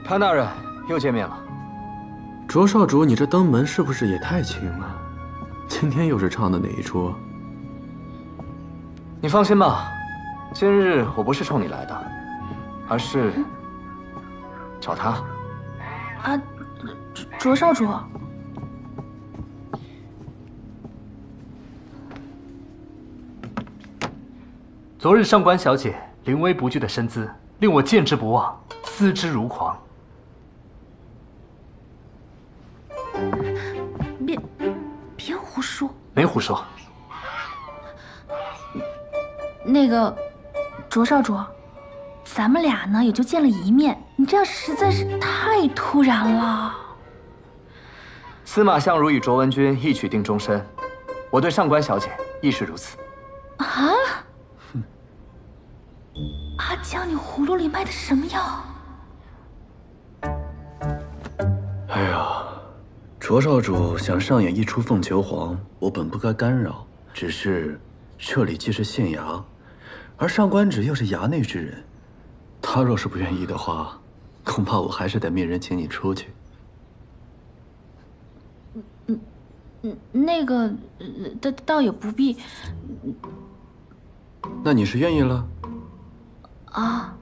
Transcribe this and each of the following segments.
潘大人，又见面了。卓少主，你这登门是不是也太轻了？今天又是唱的哪一出？你放心吧，今日我不是冲你来的，而是找他。啊，卓少主。昨日上官小姐临危不惧的身姿，令我见之不忘，思之如狂。别胡说！没胡说。那个，卓少主，咱们俩呢也就见了一面，你这样实在是太突然了。司马相如与卓文君一曲定终身，我对上官小姐亦是如此。啊？阿江，你葫芦里卖的什么药？哎呀，卓少主想上演一出凤求凰，我本不该干扰，只是这里既是县衙，而上官芷又是衙内之人，他若是不愿意的话，恐怕我还是得命人请你出去。那个，倒也不必。那你是愿意了？啊。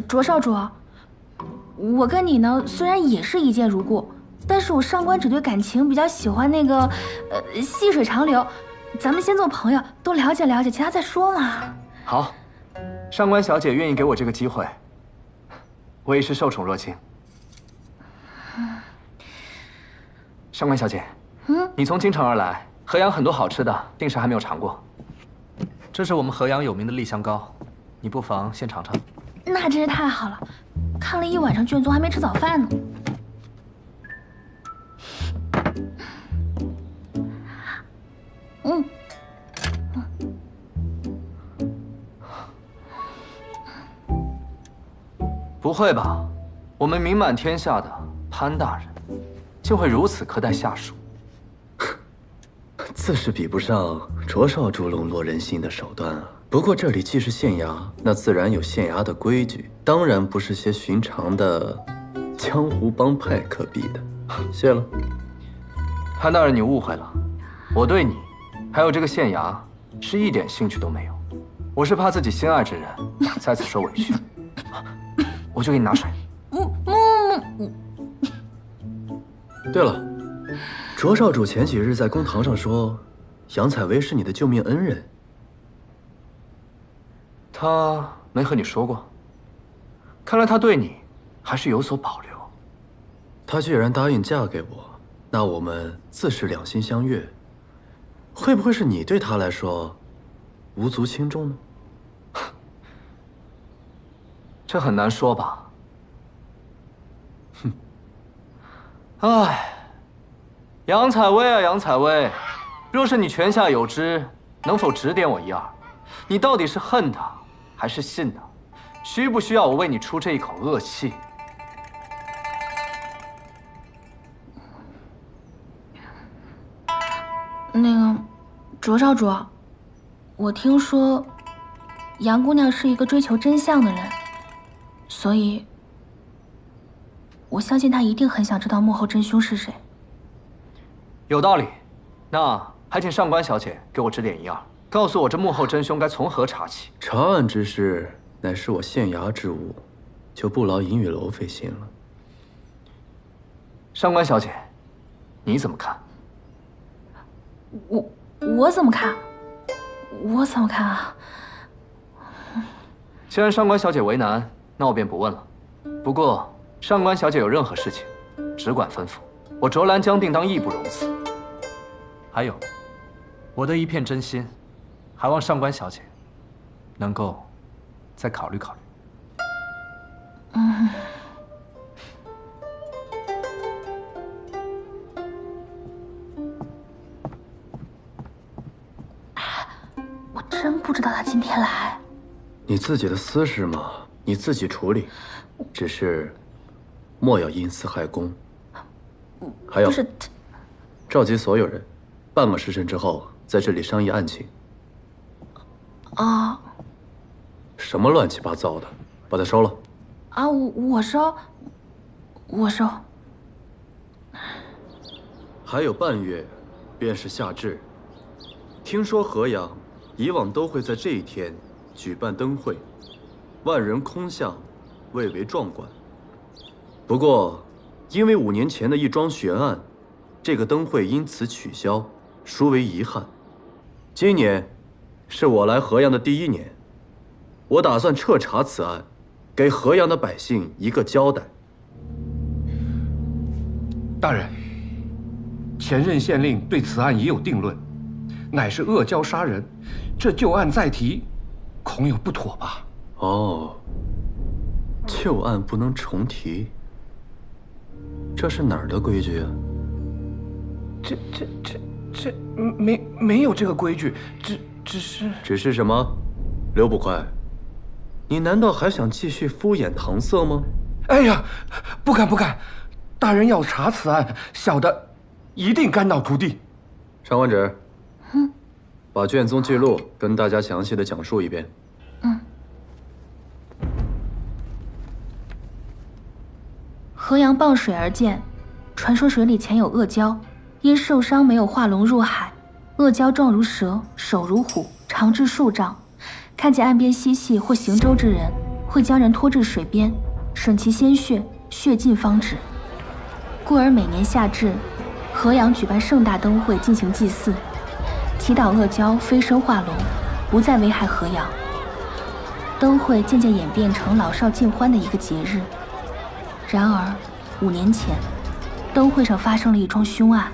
卓少主，我跟你呢虽然也是一见如故，但是我上官芷对感情比较喜欢那个，细水长流。咱们先做朋友，多了解了解，其他再说嘛。好，上官小姐愿意给我这个机会，我也是受宠若惊。上官小姐，你从京城而来，河阳很多好吃的，定是还没有尝过。这是我们河阳有名的丽香糕，你不妨先尝尝。那真是太好了，看了一晚上卷宗，还没吃早饭呢。不会吧？我们名满天下的潘大人，竟会如此苛待下属？自是比不上卓少主笼络人心的手段啊。不过这里既是县衙，那自然有县衙的规矩，当然不是些寻常的江湖帮派可比的。谢了。潘大人，你误会了，我对你，还有这个县衙，是一点兴趣都没有。我是怕自己心爱之人在此受委屈，我去给你拿水。对了，卓少主前几日在公堂上说，杨采薇是你的救命恩人。他没和你说过？看来他对你还是有所保留。他既然答应嫁给我，那我们自是两心相悦。会不会是你对他来说无足轻重呢？这很难说吧。哼。唉，杨采薇啊，杨采薇，若是你泉下有知，能否指点我一二？你到底是恨他，还是信他？需不需要我为你出这一口恶气？那个，卓少主，我听说杨姑娘是一个追求真相的人，所以我相信她一定很想知道幕后真凶是谁。有道理，那还请上官小姐给我指点一二，告诉我这幕后真凶该从何查起。查案之事乃是我县衙之务，就不劳银雨楼费心了。上官小姐，你怎么看？我怎么看？我怎么看啊？既然上官小姐为难，那我便不问了。不过上官小姐有任何事情，只管吩咐，我卓兰将定当义不容辞。还有，我的一片真心，还望上官小姐能够再考虑考虑。我真不知道他今天来。你自己的私事嘛，你自己处理，只是莫要因私害公。还有，不是，召集所有人，半个时辰之后在这里商议案情。啊。什么乱七八糟的，把它收了。啊，我收。还有半月，便是夏至。听说河阳以往都会在这一天举办灯会，万人空巷，蔚为壮观。不过，因为5年前的一桩悬案，这个灯会因此取消，殊为遗憾。今年是我来河阳的第1年，我打算彻查此案，给河阳的百姓一个交代。大人，前任县令对此案已有定论，乃是恶交杀人，这旧案再提，恐有不妥吧？哦，旧案不能重提，这是哪儿的规矩啊？这没有这个规矩，只是什么？刘捕快，你难道还想继续敷衍搪塞吗？哎呀，不敢！大人要查此案，小的一定肝脑涂地。上官芷，把卷宗记录跟大家详细的讲述一遍。河阳傍水而建，传说水里潜有恶蛟，因受伤没有化龙入海，恶蛟状如蛇，手如虎，长至数丈。看见岸边嬉戏或行舟之人，会将人拖至水边，吮其鲜血，血尽方止。故而每年夏至，河阳举办盛大灯会进行祭祀，祈祷恶蛟飞升化龙，不再危害河阳。灯会渐渐演变成老少尽欢的一个节日。然而，5年前，灯会上发生了一桩凶案。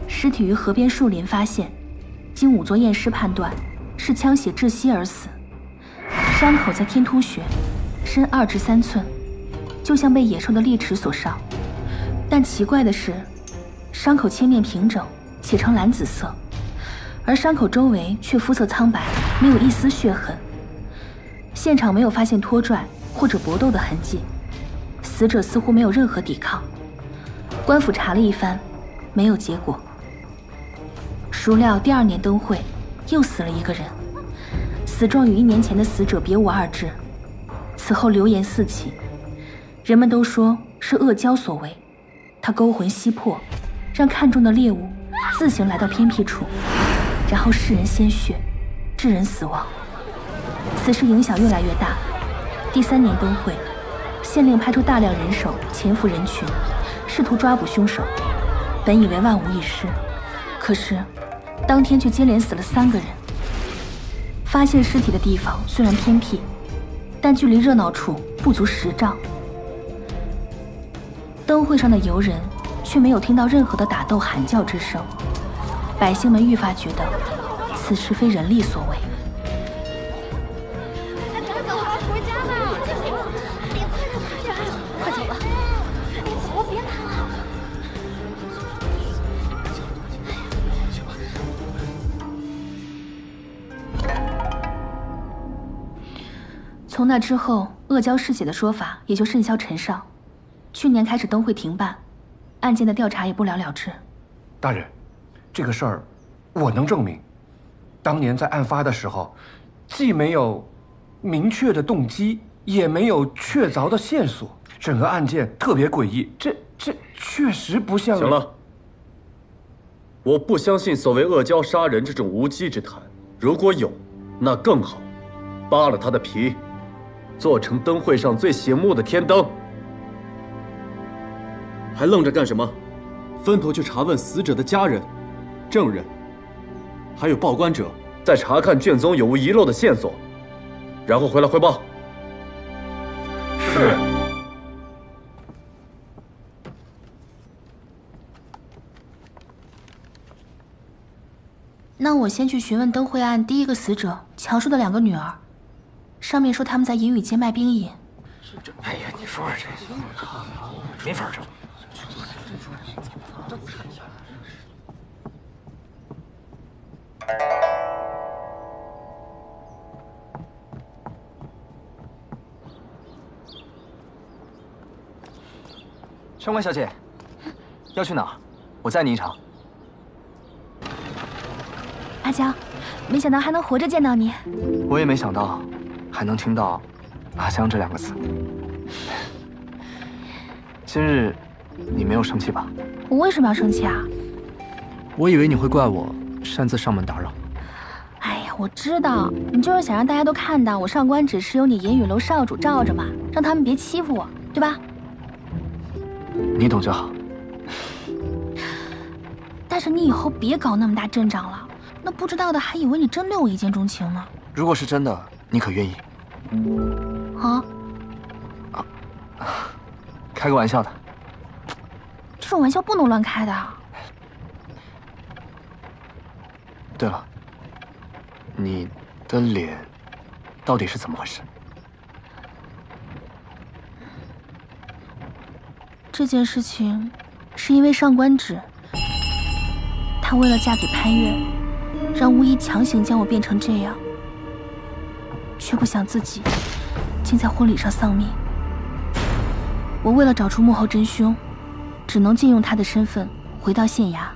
尸体于河边树林发现，经仵作验尸判断，是枪血窒息而死。伤口在天突穴，深2至3寸，就像被野兽的利齿所伤。但奇怪的是，伤口切面平整，且呈蓝紫色，而伤口周围却肤色苍白，没有一丝血痕。现场没有发现拖拽或者搏斗的痕迹，死者似乎没有任何抵抗。官府查了一番，没有结果。孰料第2年灯会，又死了一个人，死状与1年前的死者别无二致。此后流言四起，人们都说是恶蛟所为，他勾魂吸魄，让看中的猎物自行来到偏僻处，然后噬人鲜血，致人死亡。此事影响越来越大。第3年灯会，县令派出大量人手潜伏人群，试图抓捕凶手。本以为万无一失，可是当天却接连死了3个人。发现尸体的地方虽然偏僻，但距离热闹处不足10丈。灯会上的游人却没有听到任何的打斗喊叫之声，百姓们愈发觉得此事非人力所为。回家吧，快走吧，别谈了。从那之后，恶蛟嗜血的说法也就甚嚣尘上。去年开始灯会停办，案件的调查也不了了之。大人，这个事儿我能证明。当年在案发的时候，既没有明确的动机，也没有确凿的线索，整个案件特别诡异。这确实不像。行了，我不相信所谓恶蛟杀人这种无稽之谈。如果有，那更好，扒了他的皮，做成灯会上最醒目的天灯。还愣着干什么？分头去查问死者的家人、证人，还有报关者，再查看卷宗有无遗漏的线索，然后回来汇报。是。那我先去询问灯会案第1个死者乔叔的2个女儿，上面说他们在银雨街卖冰饮。哎呀，你说说这，没法整。上官小姐，要去哪儿？我载你一程。阿江，没想到还能活着见到你。我也没想到，还能听到“阿香”这2个字。今日你没有生气吧？我为什么要生气啊？我以为你会怪我擅自上门打扰。哎呀，我知道你就是想让大家都看到我上官芷是有你银雨楼少主罩着嘛，让他们别欺负我，对吧？你懂就好。但是你以后别搞那么大阵仗了，那不知道的还以为你真对我一见钟情呢。如果是真的，你可愿意？啊？开个玩笑的。这种玩笑不能乱开的。对了，你的脸到底是怎么回事？这件事情是因为上官芷，她为了嫁给潘越，让巫医强行将我变成这样，却不想自己竟在婚礼上丧命。我为了找出幕后真凶，只能借用他的身份回到县衙。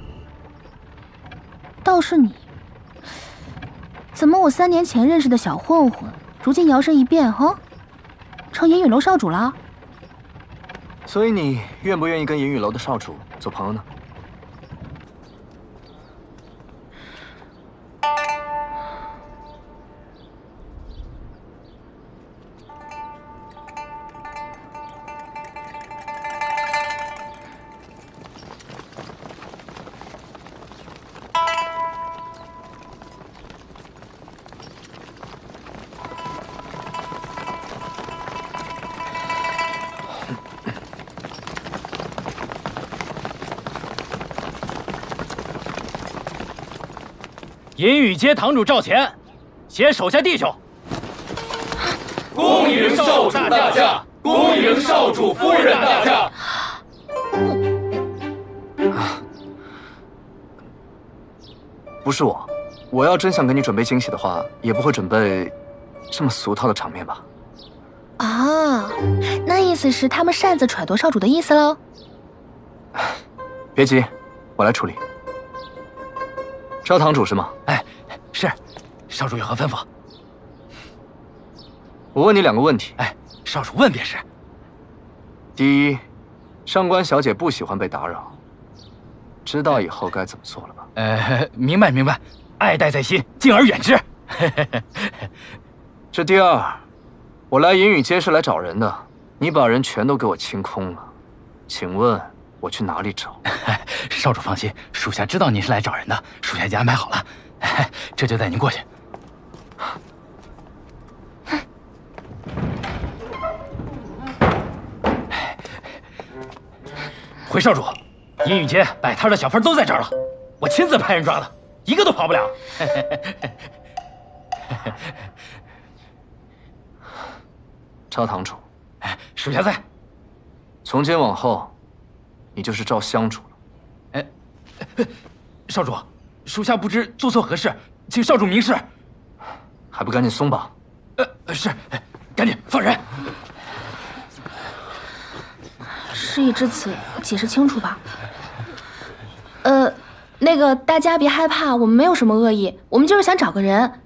倒是你，怎么我3年前认识的小混混，如今摇身一变，成银雨楼少主了？所以你愿不愿意跟银雨楼的少主做朋友呢？银雨街堂主赵乾，携手下弟兄，恭迎少主大驾，恭迎少主夫人大驾。不是我，我要真想给你准备惊喜的话，也不会准备这么俗套的场面吧？啊，那意思是他们擅自揣度少主的意思喽？别急，我来处理。赵堂主是吗？哎，是，少主有何吩咐？我问你2个问题。哎，少主问便是。第一，上官小姐不喜欢被打扰，知道以后该怎么做了吧？明白明白，爱戴在心，敬而远之。这第二，我来银雨街是来找人的，你把人全都给我清空了，请问我去哪里找？少主放心，属下知道您是来找人的，属下已经安排好了，这就带您过去。回少主，银雨街摆摊的小贩都在这儿了，我亲自派人抓的，一个都跑不了。赵堂主，属下在。从今往后，你就是赵香主了。少主，属下不知做错何事，请少主明示。还不赶紧松绑！是，赶紧放人。事已至此，解释清楚吧。那个大家别害怕，我们没有什么恶意，我们就是想找个人。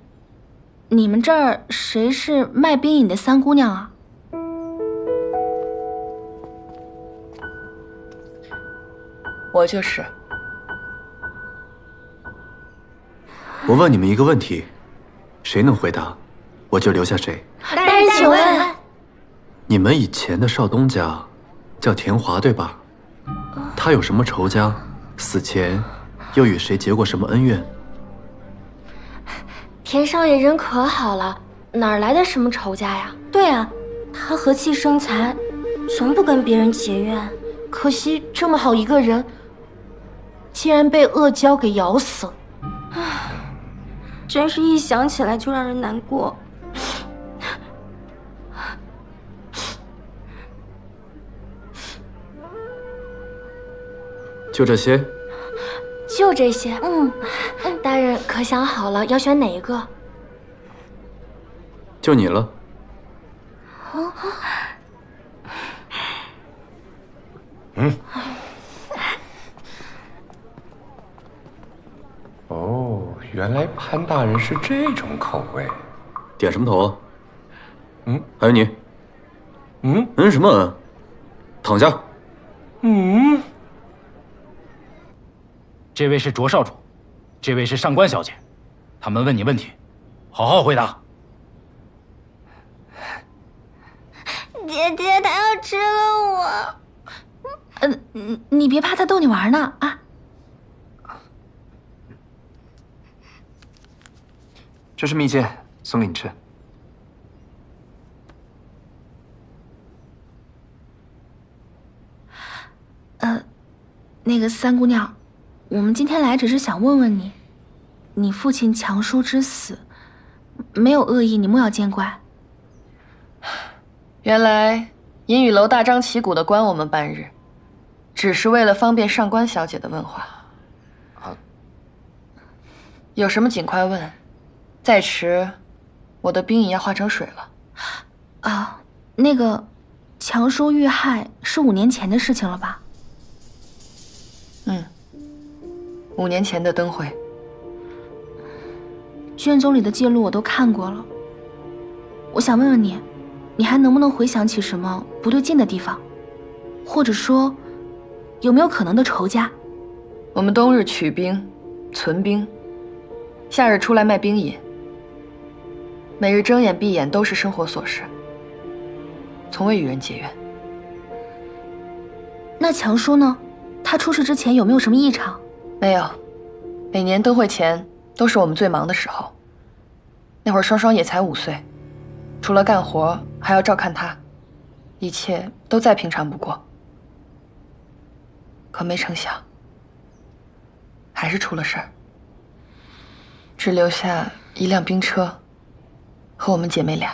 你们这儿谁是卖冰饮的3姑娘啊？我就是。我问你们一个问题，谁能回答，我就留下谁。大人请问，你们以前的少东家叫田华对吧？他有什么仇家？死前又与谁结过什么恩怨？田少爷人可好了，哪来的什么仇家呀？对啊，他和气生财，从不跟别人结怨。可惜这么好一个人，竟然被恶蛟给咬死了。唉，真是一想起来就让人难过。就这些？就这些。大人可想好了要选哪一个？就你了。哦，原原来潘大人是这种口味。点什么头啊？还有你。什么？躺下。这位是卓少主，这位是上官小姐，他们问你问题，好好回答。姐姐，她要吃了我。你别怕，他逗你玩呢啊。这是蜜饯，送给你吃。那个三姑娘，我们今天来只是想问问你，你父亲强叔之死，没有恶意，你莫要见怪。原来银雨楼大张旗鼓的关我们半日，只是为了方便上官小姐的问话。有什么尽快问，再迟，我的兵营要化成水了。那个强叔遇害是5年前的事情了吧？5年前的灯会，卷宗里的记录我都看过了。我想问问你，你还能不能回想起什么不对劲的地方，或者说，有没有可能的仇家？我们冬日取兵、存兵，夏日出来卖兵饮，每日睁眼闭眼都是生活琐事，从未与人结怨。那强叔呢？他出事之前有没有什么异常？没有，每年灯会前都是我们最忙的时候。那会儿双双也才5岁，除了干活还要照看他，一切都再平常不过。可没成想，还是出了事儿，只留下一辆兵车和我们姐妹俩。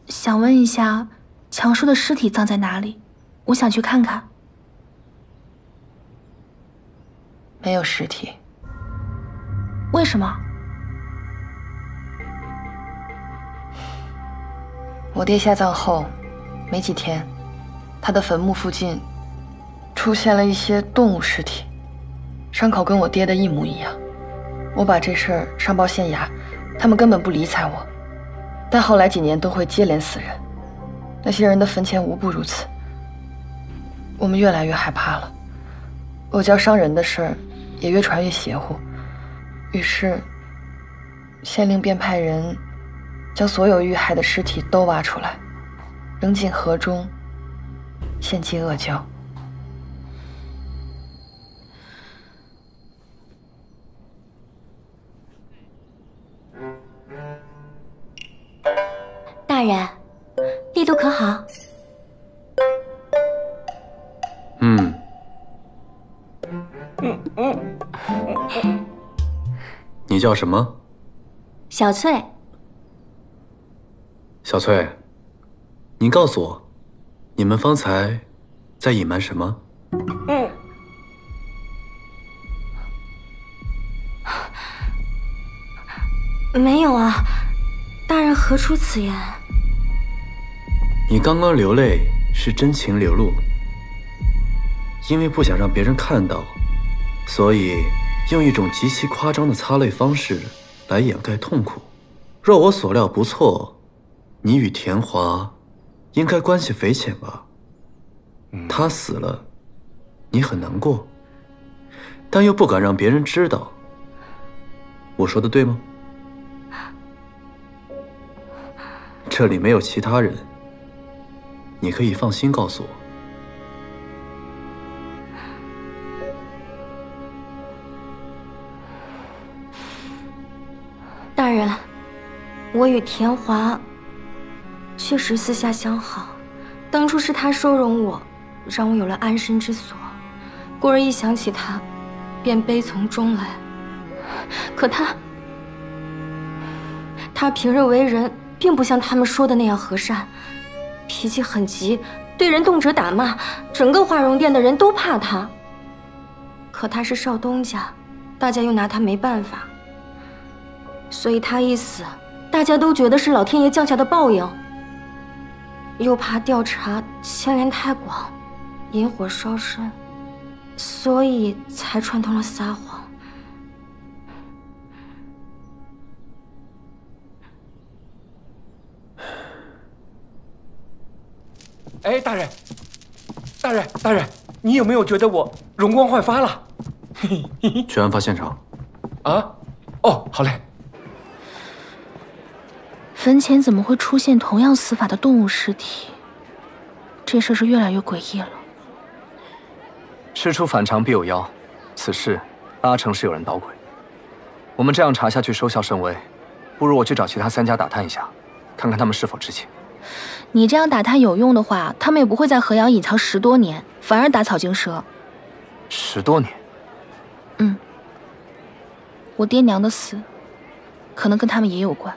想问一下，强叔的尸体葬在哪里？我想去看看。没有尸体。为什么？我爹下葬后没几天，他的坟墓附近出现了一些动物尸体，伤口跟我爹的一模一样。我把这事儿上报县衙，他们根本不理睬我。但后来几年都会接连死人，那些人的坟前无不如此。我们越来越害怕了，我教伤人的事儿也越传越邪乎。于是，县令便派人将所有遇害的尸体都挖出来，扔进河中，献祭阿胶。大人，力度可好？你叫什么？小翠。小翠，你告诉我，你们方才在隐瞒什么？没有啊，大人何出此言？你刚刚流泪是真情流露，因为不想让别人看到，所以用一种极其夸张的擦泪方式来掩盖痛苦。若我所料不错，你与田华应该关系匪浅吧？他死了，你很难过，但又不敢让别人知道。我说的对吗？这里没有其他人，你可以放心告诉我。大人，我与田华确实私下相好，当初是他收容我，让我有了安身之所。故而一想起他，便悲从中来。可他平日为人，并不像他们说的那样和善，脾气很急，对人动辄打骂，整个华容殿的人都怕他。可他是少东家，大家又拿他没办法，所以他一死，大家都觉得是老天爷降下的报应，又怕调查牵连太广，引火烧身，所以才串通了撒谎。哎，大人，大人，你有没有觉得我容光焕发了？去案发现场。啊？哦，好嘞。坟前怎么会出现同样死法的动物尸体？这事是越来越诡异了。事出反常必有妖，此事8成是有人捣鬼。我们这样查下去收效甚微，不如我去找其他3家打探一下，看看他们是否知情。你这样打探有用的话，他们也不会在河阳隐藏10多年，反而打草惊蛇。10多年？嗯。我爹娘的死，可能跟他们也有关。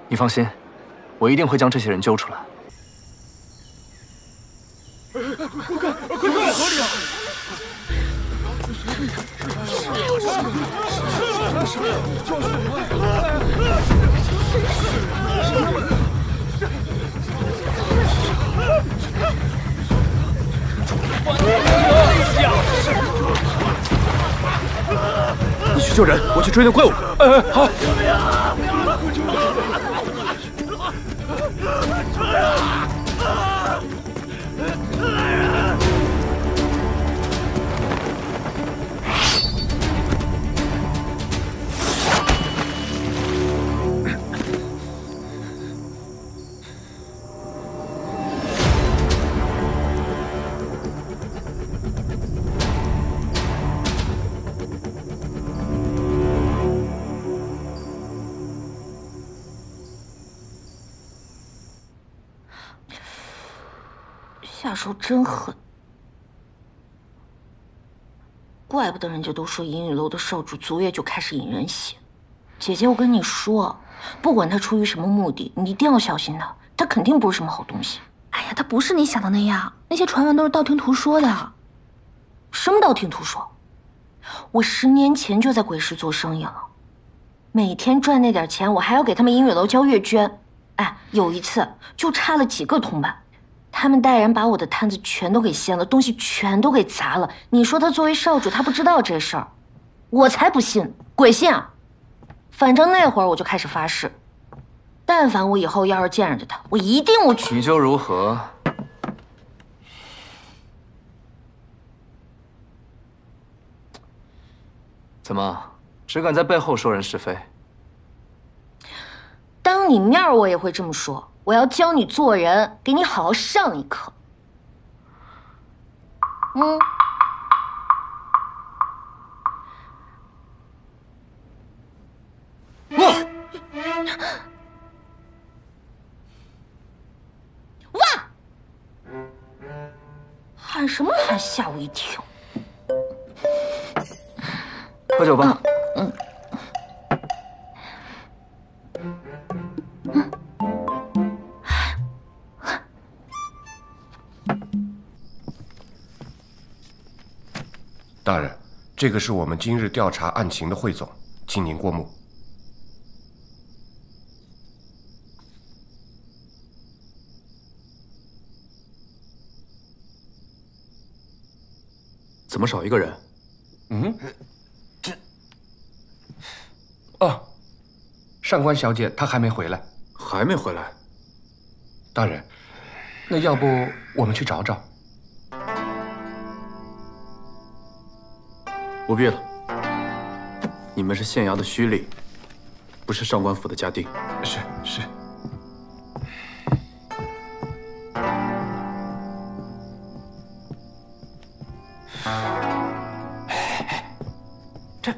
你放心，我一定会将这些人揪出来。快看，河里啊！你去救人，我去追那怪物。好。下手真狠，怪不得人家都说银雨楼的少主昨夜就开始引人血。姐姐，我跟你说，不管他出于什么目的，你一定要小心他，他肯定不是什么好东西。哎呀，他不是你想的那样，那些传闻都是道听途说的。什么道听途说？我10年前就在鬼市做生意了，每天赚那点钱，我还要给他们银雨楼交月捐。哎，有一次就差了几个铜板。他们带人把我的摊子全都给掀了，东西全都给砸了。你说他作为少主，他不知道这事儿？我才不信，鬼信啊！反正那会儿我就开始发誓，但凡我以后要是见着他，我一定我去。你就如何？怎么，只敢在背后说人是非？当你面我也会这么说。我要教你做人，给你好好上一课。哇！喊什么喊？吓我一跳。喝酒吧。大人，这个是我们今日调查案情的汇总，请您过目。怎么少一个人？哦，上官小姐她还没回来。还没回来？大人，那要不我们去找找？不必了，你们是县衙的胥吏，不是上官府的家丁。是。这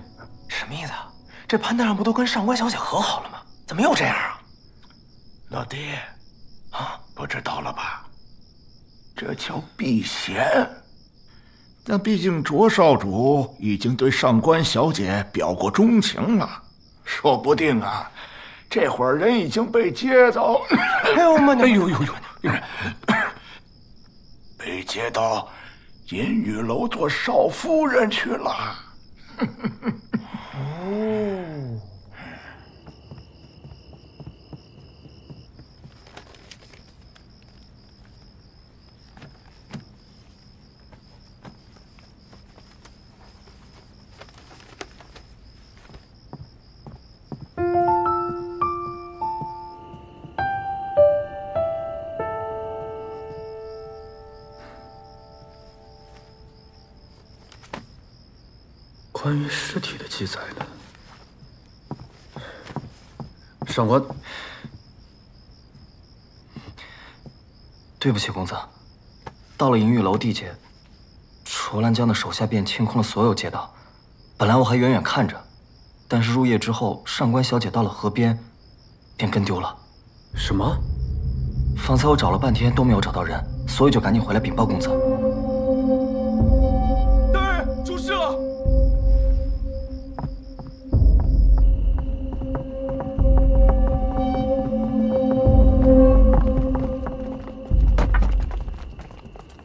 什么意思啊？这潘大人不都跟上官小姐和好了吗？怎么又这样啊？老弟，不知道了吧？这叫避嫌。但毕竟卓少主已经对上官小姐表过钟情了，说不定啊，这会儿人已经被接到，被接到银雨楼做少夫人去了。哦。关于尸体的记载呢？上官，对不起，公子。到了银玉楼地界，卓兰江的手下便清空了所有街道。本来我还远远看着，但是入夜之后，上官小姐到了河边，便跟丢了。什么？方才我找了半天都没有找到人，所以就赶紧回来禀报公子。大人，出事了！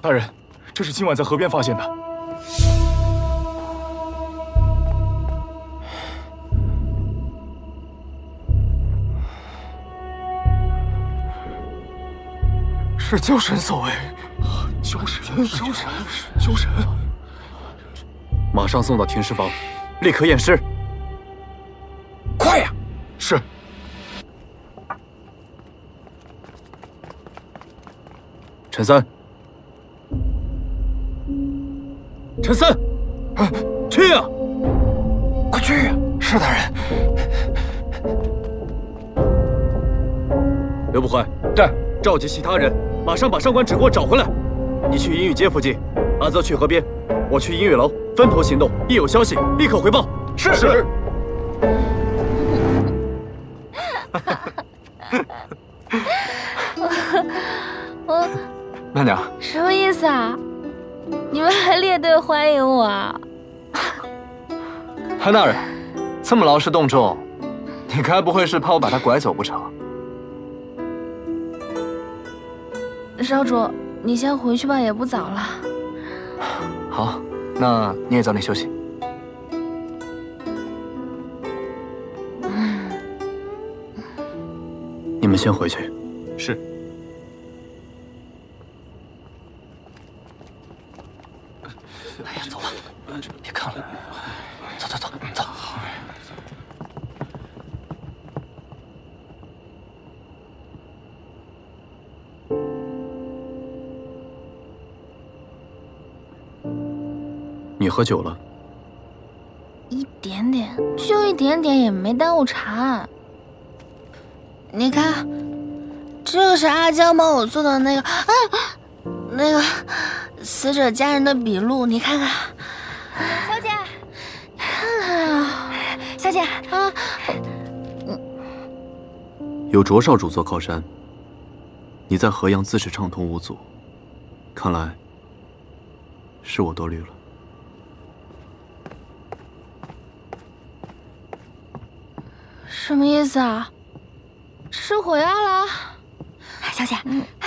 大人，这是今晚在河边发现的。是鲛神所为。鲛神！马上送到停尸房，立刻验尸。快呀！是。陈三。陈三，去呀！快去呀！是大人。刘不坏，在。召集其他人，马上把上官芷给我找回来。你去银玉街附近，阿泽去河边，我去银玉楼，分头行动。一有消息，立刻回报。是。慢点。什么意思啊？你们还列队欢迎我啊？韩大人，这么劳师动众，你该不会是怕我把他拐走不成？少主，你先回去吧，也不早了。好，那你也早点休息。你们先回去。是。哎呀，走吧，别看了，走。你喝酒了？一点点，就一点点，也没耽误茶。你看，这个是阿江帮我做的那个死者家人的笔录，你看看。小姐，看看啊，小姐啊，有卓少主做靠山，你在河阳自是畅通无阻，看来是我多虑了。什么意思啊？吃火药了？小姐，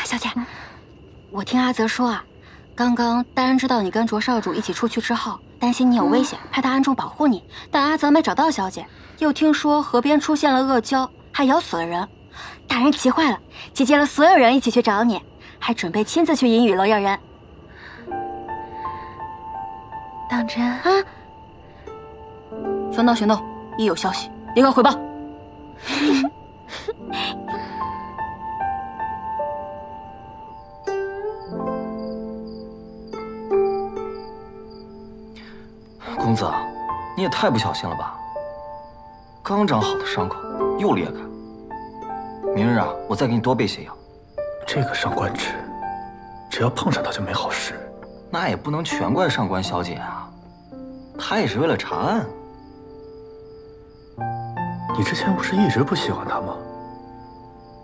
小姐，我听阿泽说啊，刚刚大人知道你跟卓少主一起出去之后，担心你有危险，派他暗中保护你。但阿泽没找到小姐，又听说河边出现了恶蛟，还咬死了人。大人急坏了，集结了所有人一起去找你，还准备亲自去银雨楼要人。当真啊？分道行动，一有消息立刻汇报。公子，你也太不小心了吧！刚长好的伤口又裂开，明日啊，我再给你多备些药。这个上官芷，只要碰上他就没好事。那也不能全怪上官小姐啊，她也是为了查案。你之前不是一直不喜欢他吗？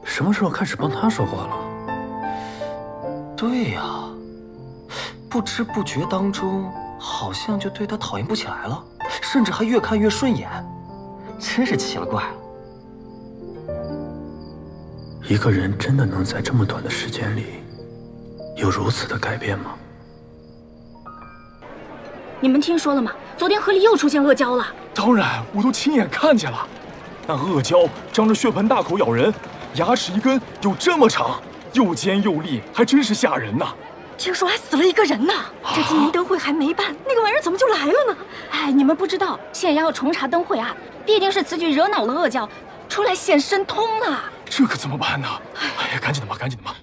什么时候开始帮他说话了？对呀，不知不觉当中，好像就对他讨厌不起来了，甚至还越看越顺眼，真是奇了怪了。一个人真的能在这么短的时间里，有如此的改变吗？你们听说了吗？昨天河里又出现恶蛟了。当然，我都亲眼看见了。那恶蛟张着血盆大口咬人，牙齿一根有这么长，又尖又利，还真是吓人呐。听说还死了一个人呢。这今年灯会还没办，那个玩意儿怎么就来了呢？哎，你们不知道，县衙要重查灯会案，必定是此举惹恼了恶蛟，出来显神通呢。这可怎么办呢？哎呀，赶紧的吧，赶紧的吧。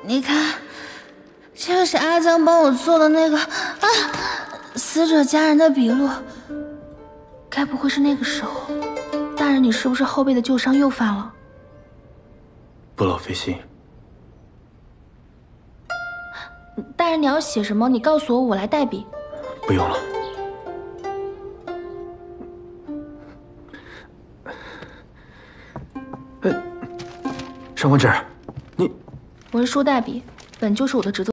你看，这个是阿江帮我做的那个死者家人的笔录。该不会是那个时候，大人你是不是后背的旧伤又犯了？不老费心。大人你要写什么？你告诉我，我来代笔。不用了。上官芷，你……文书代笔，本就是我的职责。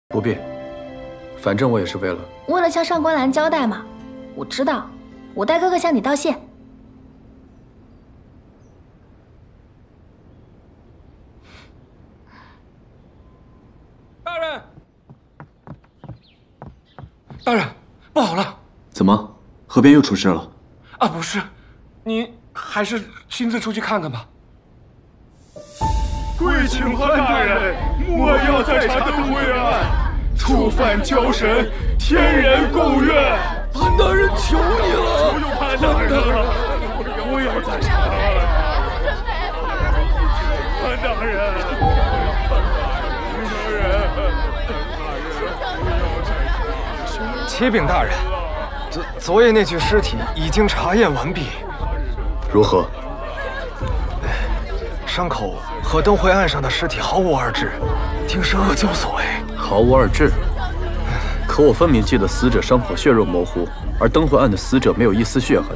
不必，反正我也是为了向上官兰交代嘛。我知道，我代哥哥向你道谢。大人，大人，不好了！怎么，河边又出事了？啊，不是，你还是亲自出去看看吧。跪请潘大人，莫要再查灯会案，触犯交神，天人共怨。潘大人，求你了！求潘大人了，不要再查了。潘大人，启禀大人，昨夜那具尸体已经查验完毕。如何？伤口和灯会案上的尸体毫无二致，定是恶咎所为。毫无二致？可我分明记得死者伤口血肉模糊，而灯会案的死者没有一丝血痕。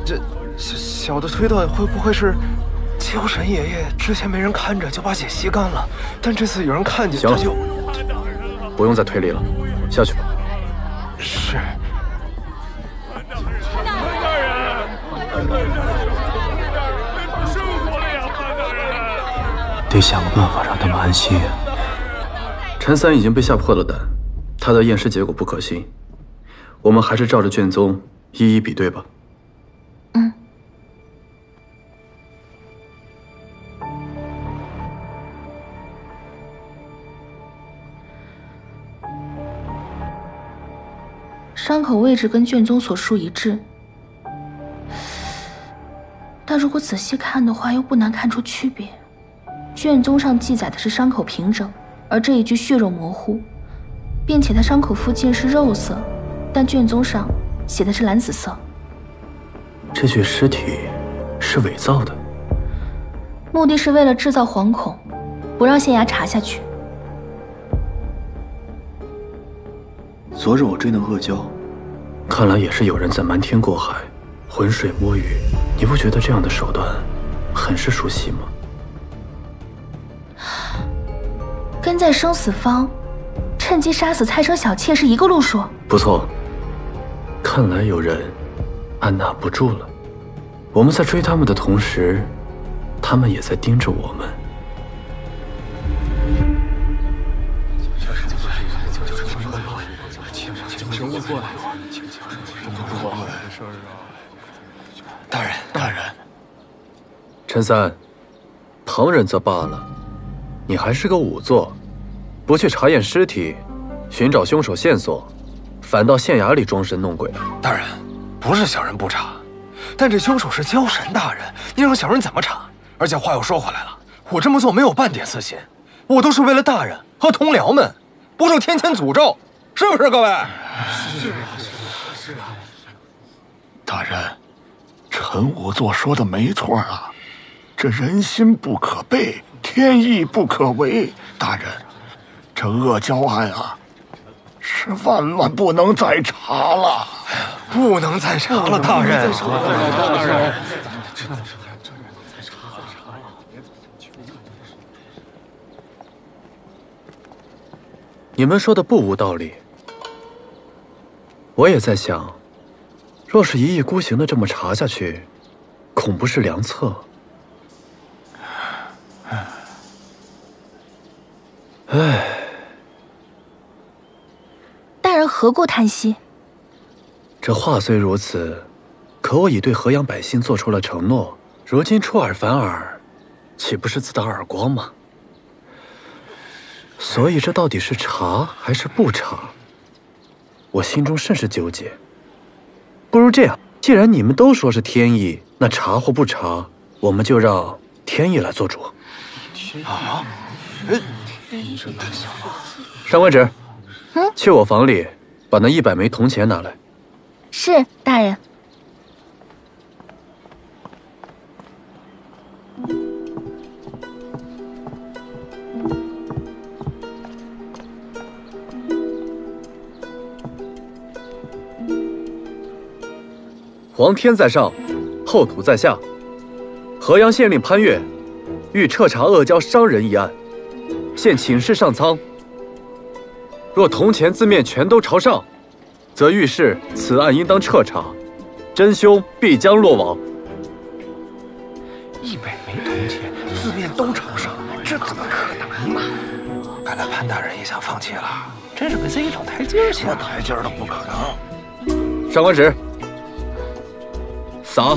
这小的推断，会不会是交神爷爷之前没人看着就把血吸干了，但这次有人看见，行了，就不用再推理了，下去吧。是。得想个办法让他们安心啊！陈三已经被吓破了胆，他的验尸结果不可信，我们还是照着卷宗一一比对吧。嗯。伤口位置跟卷宗所述一致，但如果仔细看的话，又不难看出区别。卷宗上记载的是伤口平整，而这一具血肉模糊，并且它伤口附近是肉色，但卷宗上写的是蓝紫色。这具尸体是伪造的，目的是为了制造惶恐，不让县衙查下去。昨日我追那恶蛟，看来也是有人在瞒天过海，浑水摸鱼。你不觉得这样的手段很是熟悉吗？跟在生死方，趁机杀死蔡生小妾是一个路数。不错，看来有人按捺不住了。我们在追他们的同时，他们也在盯着我们。大人，大人，陈三，旁人则罢了，你还是个仵作，不去查验尸体，寻找凶手线索，反到县衙里装神弄鬼。大人，不是小人不查，但这凶手是蛟神大人，你让小人怎么查？而且话又说回来了，我这么做没有半点私心，我都是为了大人和同僚们，不受天谴诅咒，是不是各位？是啊。大人，陈仵作说的没错啊，这人心不可背，天意不可违。大人，这阿胶案啊，是万万不能再查了，不能再查了，大人。大人。你们说的不无道理，我也在想，若是一意孤行的这么查下去，恐不是良策。唉，大人何故叹息？这话虽如此，可我已对河阳百姓做出了承诺，如今出尔反尔，岂不是自打耳光吗？所以这到底是查还是不查，我心中甚是纠结。不如这样，既然你们都说是天意，那查或不查，我们就让天意来做主。啊？上官芷，去我房里把那100枚铜钱拿来。是，大人。皇天在上，后土在下。河阳县令潘岳欲彻查阿胶伤人一案，现请示上苍。若铜钱字面全都朝上，则预示此案应当彻查，真凶必将落网。100枚铜钱字面都朝上，这怎么可能嘛？看来潘大人也想放弃了，真是给自己找台阶下。台阶都不可能。上官芷。撒。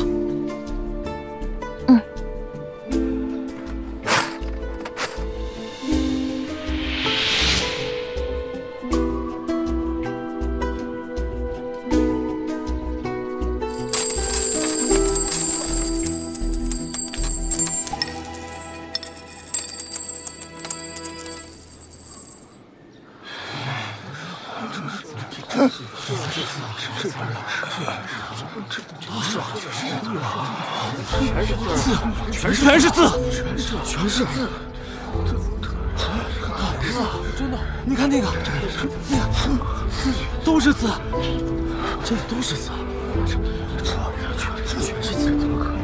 全是字，真的，你看那个，都是字，真的都是字，全是字，怎么可能？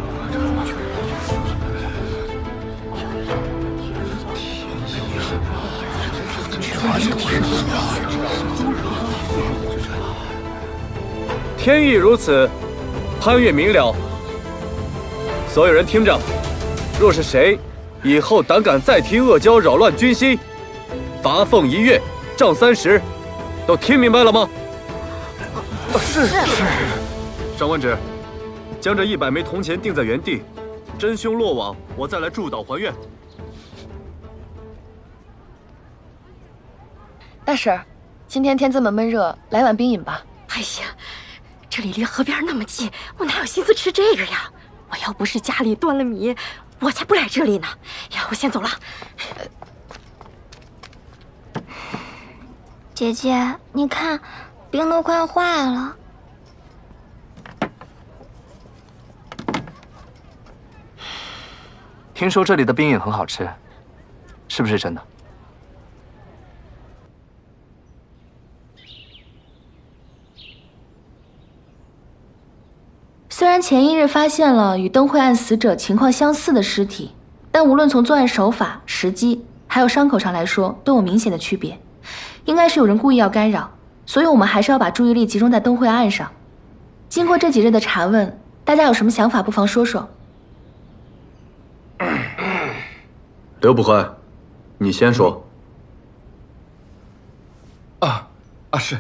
天意如此，潘岳明了。所有人听着，若是谁以后胆敢再提阿胶扰乱军心，罚俸1月，杖30，都听明白了吗？是。上官芷，将这100枚铜钱定在原地，真凶落网，我再来祝祷还愿。大婶儿，今天天这么闷热，来碗冰饮吧。哎呀，这里离河边那么近，我哪有心思吃这个呀？我要不是家里断了米，我才不来这里呢。呀，我先走了。姐姐，你看，冰都快化了。听说这里的冰饮很好吃，是不是真的？虽然前一日发现了与灯会案死者情况相似的尸体，但无论从作案手法、时机，还有伤口上来说，都有明显的区别。应该是有人故意要干扰，所以我们还是要把注意力集中在灯会案上。经过这几日的查问，大家有什么想法，不妨说说。刘捕快，你先说。是。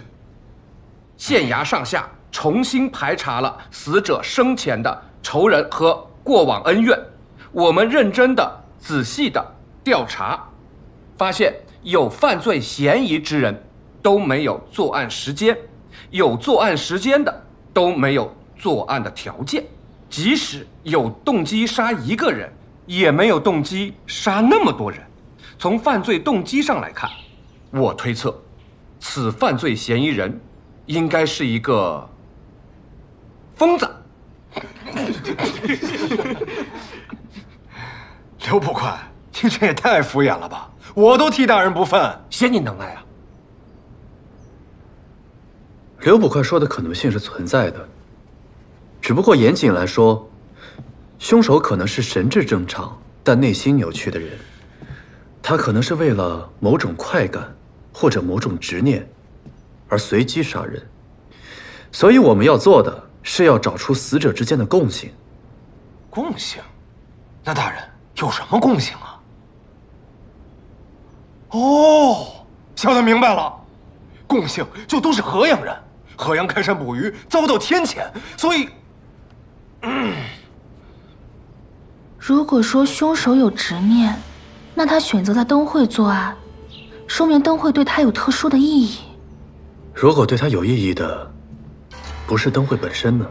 县衙上下重新排查了死者生前的仇人和过往恩怨，我们认真的、仔细的调查，发现有犯罪嫌疑之人都没有作案时间，有作案时间的都没有作案的条件，即使有动机杀一个人，也没有动机杀那么多人。从犯罪动机上来看，我推测，此犯罪嫌疑人应该是一个疯子。刘捕快，你这也太敷衍了吧！我都替大人不忿，嫌你能耐啊！刘捕快说的可能性是存在的，只不过严谨来说，凶手可能是神智正常但内心扭曲的人，他可能是为了某种快感或者某种执念而随机杀人，所以我们要做的是要找出死者之间的共性。共性？那大人有什么共性啊？哦，小的明白了，共性就都是河阳人。河阳开山捕鱼遭到天谴，所以，如果说凶手有执念，那他选择在灯会作案，说明灯会对他有特殊的意义。如果对他有意义的不是灯会本身呢？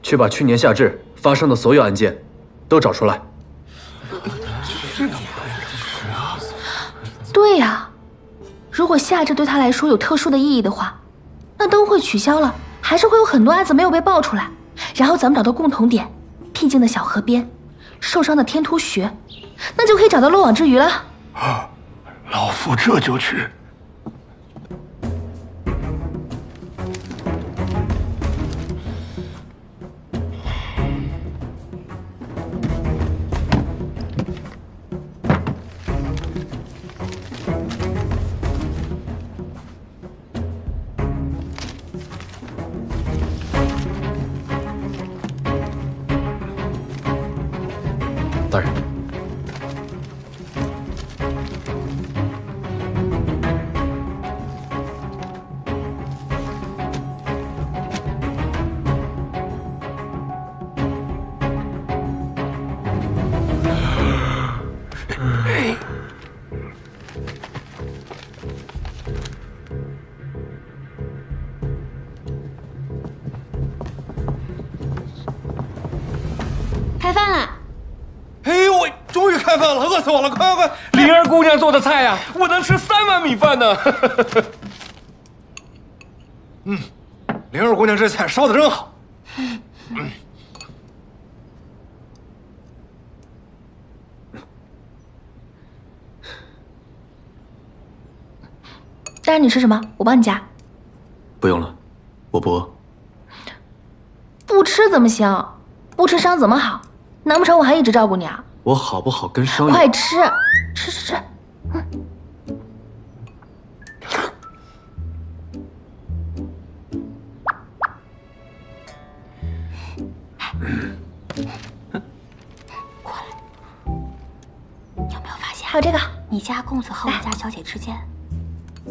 去把去年夏至发生的所有案件都找出来。对呀，如果夏至对他来说有特殊的意义的话，那灯会取消了，还是会有很多案子没有被爆出来。然后咱们找到共同点，僻静的小河边，受伤的天突穴，那就可以找到漏网之鱼了。啊，老夫这就去。大人，开饭了！哎呦喂，终于开饭了，饿死我了！快快快！灵儿姑娘做的菜呀，我能吃3碗米饭呢。灵儿姑娘这菜烧的真好。大人，你吃什么？我帮你夹。不用了，我不饿。不吃怎么行？不吃伤怎么好？难不成我还一直照顾你啊？我好不好跟伤有……快吃，吃吃吃。过来，你有没有发现？还有这个，你家公子和我家小姐之间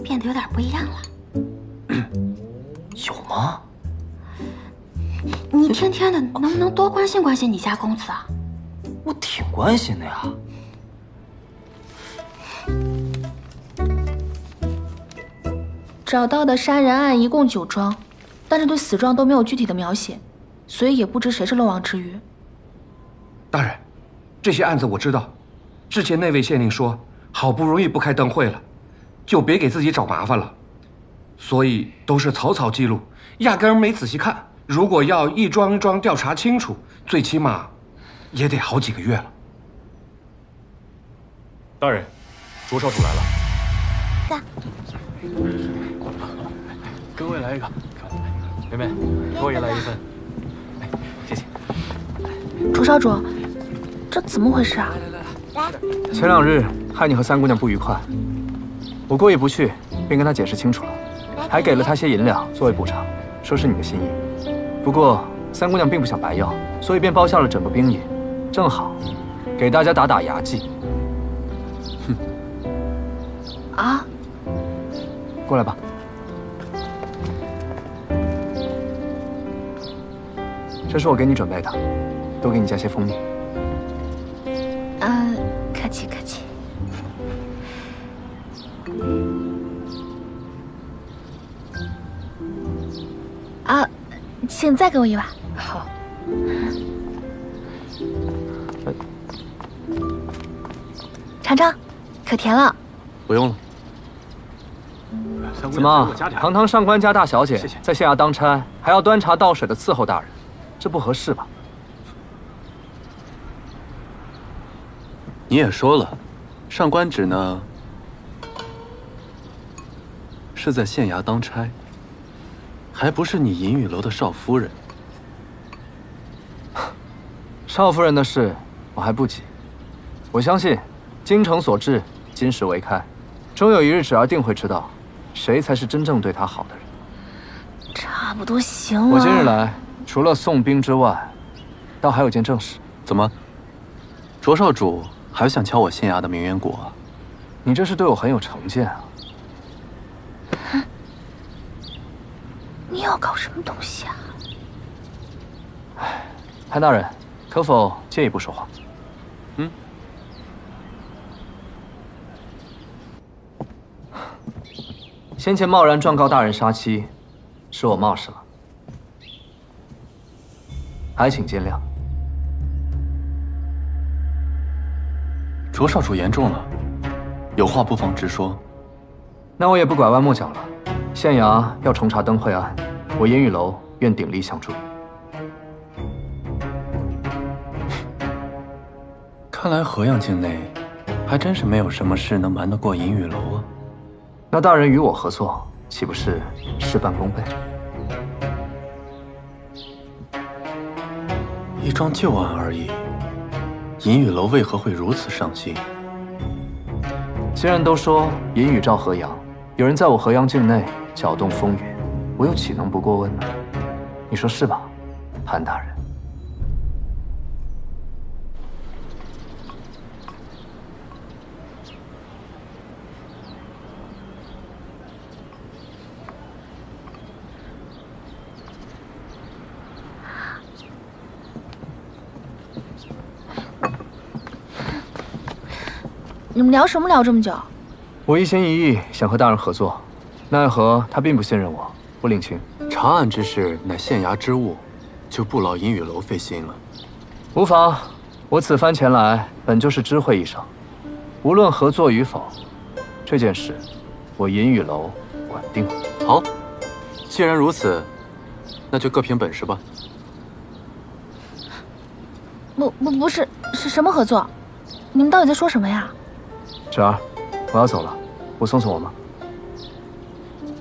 变得有点不一样了。有吗？你天天的，能不能多关心关心你家公子啊？我挺关心的呀。找到的杀人案一共9桩，但是对死状都没有具体的描写，所以也不知谁是漏网之鱼。大人，这些案子我知道，之前那位县令说，好不容易不开灯会了，就别给自己找麻烦了，所以都是草草记录，压根儿没仔细看。如果要一桩一桩调查清楚，最起码也得好几个月了。大人，卓少主来了。在。各位来一个。妹妹，给我也来一份。哎，谢谢。卓少主，这怎么回事啊？前2日害你和3姑娘不愉快，我过意不去，便跟她解释清楚了，还给了她些银两作为补偿，说是你的心意。不过3姑娘并不想白要，所以便包下了整个兵营，正好给大家打打牙祭。哼。啊！过来吧。这是我给你准备的，多给你加些蜂蜜。客气客气。请再给我一碗。好。尝尝，可甜了。不用了。怎么，堂堂上官家大小姐在县衙当差，还要端茶倒水的伺候大人，这不合适吧？你也说了，上官芷呢是在县衙当差，还不是你银雨楼的少夫人。少夫人的事我还不急，我相信京城所至，今时为开，终有一日芷儿定会知道，谁才是真正对她好的人。差不多行了。我今日来，除了送兵之外，倒还有件正事。怎么，卓少主还想敲我县衙的名媛果啊？你这是对我很有成见啊！你要搞什么东西啊？潘大人，可否借一步说话？嗯。先前贸然状告大人杀妻，是我冒失了，还请见谅。卓少主言重了，有话不妨直说。那我也不拐弯抹角了。县衙要重查灯会案，我银雨楼愿鼎力相助。看来河阳境内还真是没有什么事能瞒得过银雨楼啊。那大人与我合作，岂不是事半功倍？一桩旧案而已，银雨楼为何会如此上心？既然都说银雨照河阳，有人在我河阳境内搅动风云，我又岂能不过问呢？你说是吧，潘大人？你们聊什么聊这么久？我一心一意想和大人合作，奈何他并不信任我，不领情。查案之事乃县衙之务，就不劳银雨楼费心了。无妨，我此番前来本就是知会一声，无论合作与否，这件事我银雨楼管定。好，既然如此，那就各凭本事吧。不是，是什么合作？你们到底在说什么呀？芷儿，我要走了，我送我吗？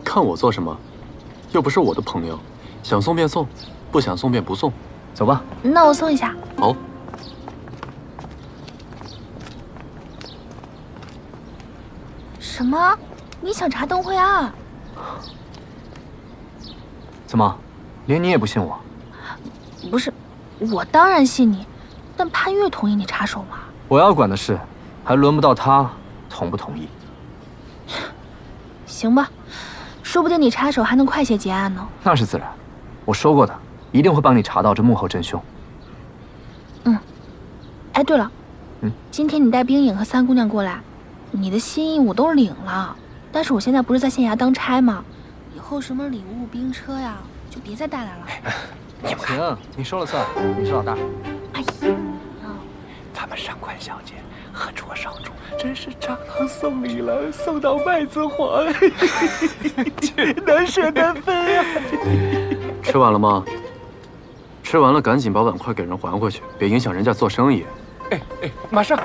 看我做什么？又不是我的朋友，想送便送，不想送便不送。走吧。那我送一下。好。什么？你想查灯会案？怎么，连你也不信我？不是，我当然信你，但潘越同意你插手吗？我要管的事，还轮不到他同不同意。行吧，说不定你插手还能快些结案呢。那是自然，我说过的，一定会帮你查到这幕后真凶。嗯。哎，对了，今天你带冰影和三姑娘过来，你的心意我都领了，但是我现在不是在县衙当差吗？以后什么礼物、兵车呀，就别再带来了。行，你说了算，你是老大。哎呀，咱们上官小姐和卓少主真是蟑螂送礼了，送到麦子黄，难舍难分啊！吃完了吗？吃完了赶紧把碗筷给人还回去，别影响人家做生意。哎，马上。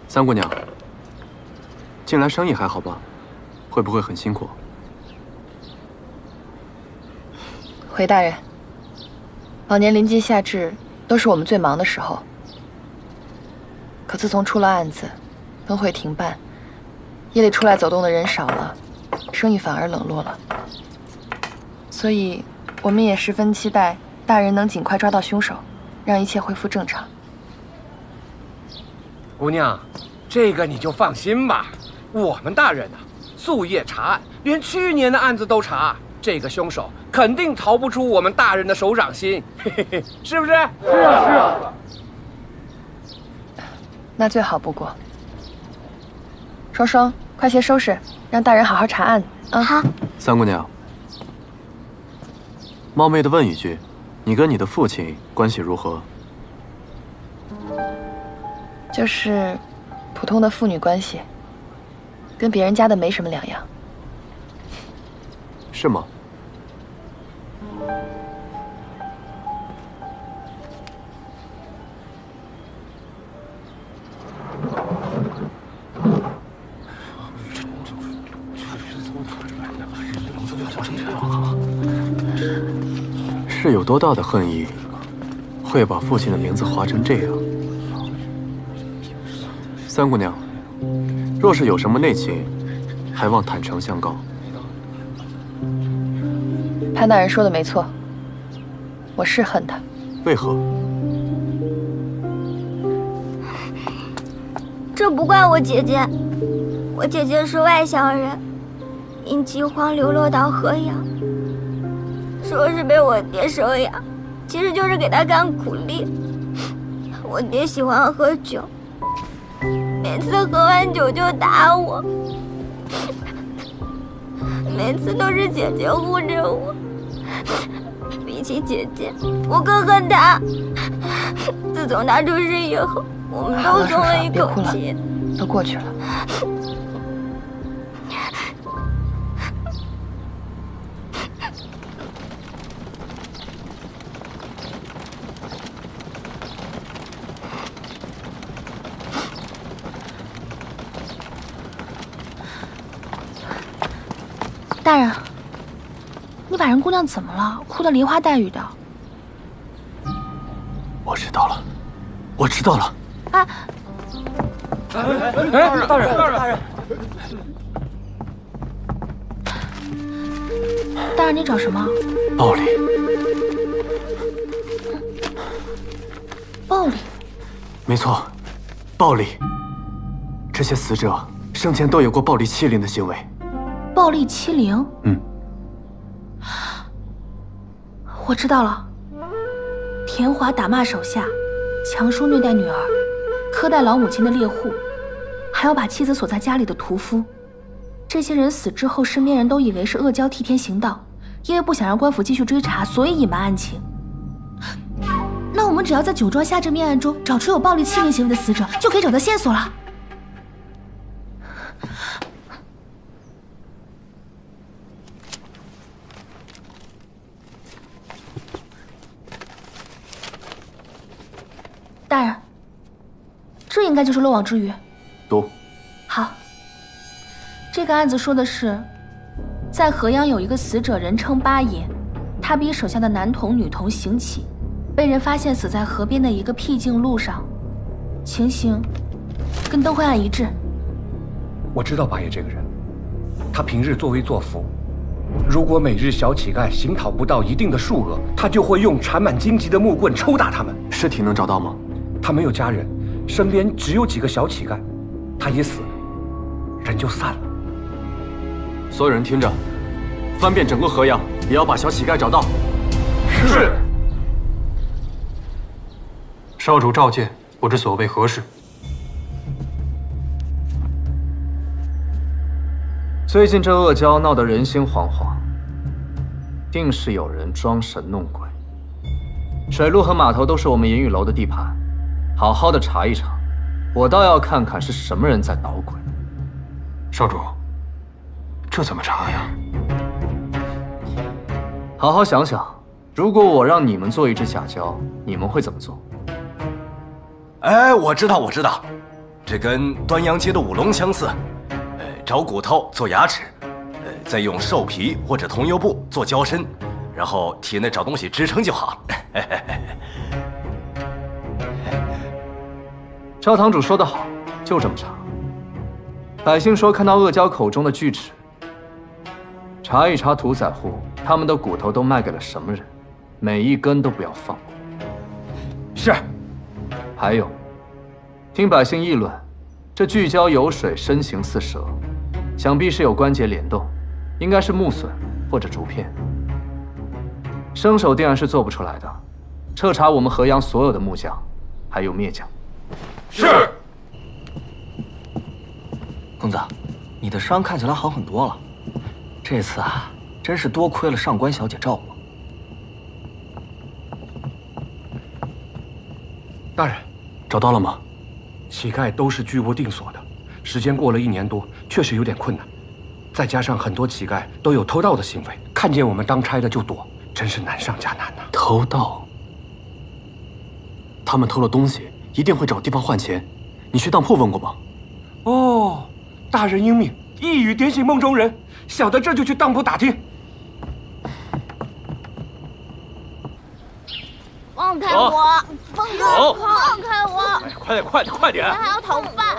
三姑娘，近来生意还好吧？会不会很辛苦？回大人，往年临近夏至都是我们最忙的时候，可自从出了案子，灯会停办，夜里出来走动的人少了，生意反而冷落了。所以，我们也十分期待大人能尽快抓到凶手，让一切恢复正常。姑娘，这个你就放心吧，我们大人夙夜查案，连去年的案子都查，这个凶手肯定逃不出我们大人的手掌心，嘿嘿嘿，是不是？是啊。那最好不过。双双，快些收拾，让大人好好查案啊！好。三姑娘，冒昧的问一句，你跟你的父亲关系如何？就是普通的父女关系，跟别人家的没什么两样。是吗？是有多大的恨意，会把父亲的名字划成这样？三姑娘，若是有什么内情，还望坦诚相告。潘大人说的没错，我是恨他。为何？这不怪我姐姐，我姐姐是外乡人，因饥荒流落到河阳，说是被我爹收养，其实就是给他干苦力。我爹喜欢喝酒，每次喝完酒就打我，每次都是姐姐护着我。比起姐姐，我更恨他。自从他出事以后，我们都松了一口气。都过去了。大人，你把人姑娘怎么了？哭得梨花带雨的。我知道了，我知道了。啊！大人，大人，你找什么？暴力。暴力？没错，暴力。这些死者生前都有过暴力欺凌的行为。暴力欺凌？嗯。我知道了。田华打骂手下，强叔虐待女儿，苛待老母亲的猎户，还要把妻子锁在家里的屠夫。这些人死之后，身边人都以为是恶蛟替天行道，因为不想让官府继续追查，所以隐瞒案情。那我们只要在酒庄下这命案中找出有暴力欺凌行为的死者，就可以找到线索了。大人，这应该就是漏网之鱼。读。好。这个案子说的是，在河阳有一个死者，人称八爷，他逼手下的男童、女童行乞，被人发现死在河边的一个僻静路上，情形跟灯会案一致。我知道八爷这个人，他平日作威作福，如果每日小乞丐行讨不到一定的数额，他就会用缠满荆棘的木棍抽打他们。尸体能找到吗？他没有家人，身边只有几个小乞丐，他一死，人就散了。所有人听着，翻遍整个河阳，也要把小乞丐找到。是。少主召见，不知所谓何事？最近这恶蛟闹得人心惶惶，定是有人装神弄鬼。水路和码头都是我们银雨楼的地盘，好好的查一查，我倒要看看是什么人在捣鬼。少主，这怎么查呀？好好想想，如果我让你们做一只假蛟，你们会怎么做？哎，我知道，这跟端阳街的舞龙相似。找骨头做牙齿，再用兽皮或者桐油布做蛟身，然后体内找东西支撑就好。赵堂主说得好，就这么查。百姓说看到恶蛟口中的锯齿，查一查屠宰户，他们的骨头都卖给了什么人，每一根都不要放过。是。还有，听百姓议论，这巨蛟游水，身形似蛇，想必是有关节联动，应该是木笋或者竹片。生手定然是做不出来的，彻查我们河阳所有的木匠，还有篾匠。是。公子，你的伤看起来好很多了。这次啊，真是多亏了上官小姐照顾。大人，找到了吗？乞丐都是居无定所的，时间过了1年多，确实有点困难。再加上很多乞丐都有偷盗的行为，看见我们当差的就躲，真是难上加难呐。偷盗？他们偷了东西，一定会找地方换钱。你去当铺问过吗？哦，大人英明，一语点醒梦中人。小的这就去当铺打听。放开我！放开我！放开我！快点，快点，快点！我还要讨饭。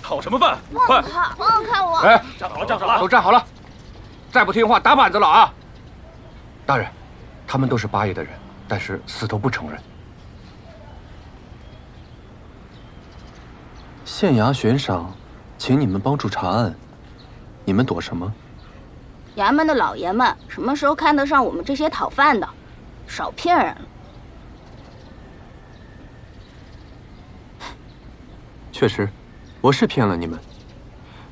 讨什么饭？快！放开我！哎，站好了，站好了，都站好了！再不听话，打板子了啊！大人，他们都是八爷的人，但是死都不承认。县衙悬赏，请你们帮助查案，你们躲什么？衙门的老爷们什么时候看得上我们这些讨饭的？少骗人了！确实，我是骗了你们。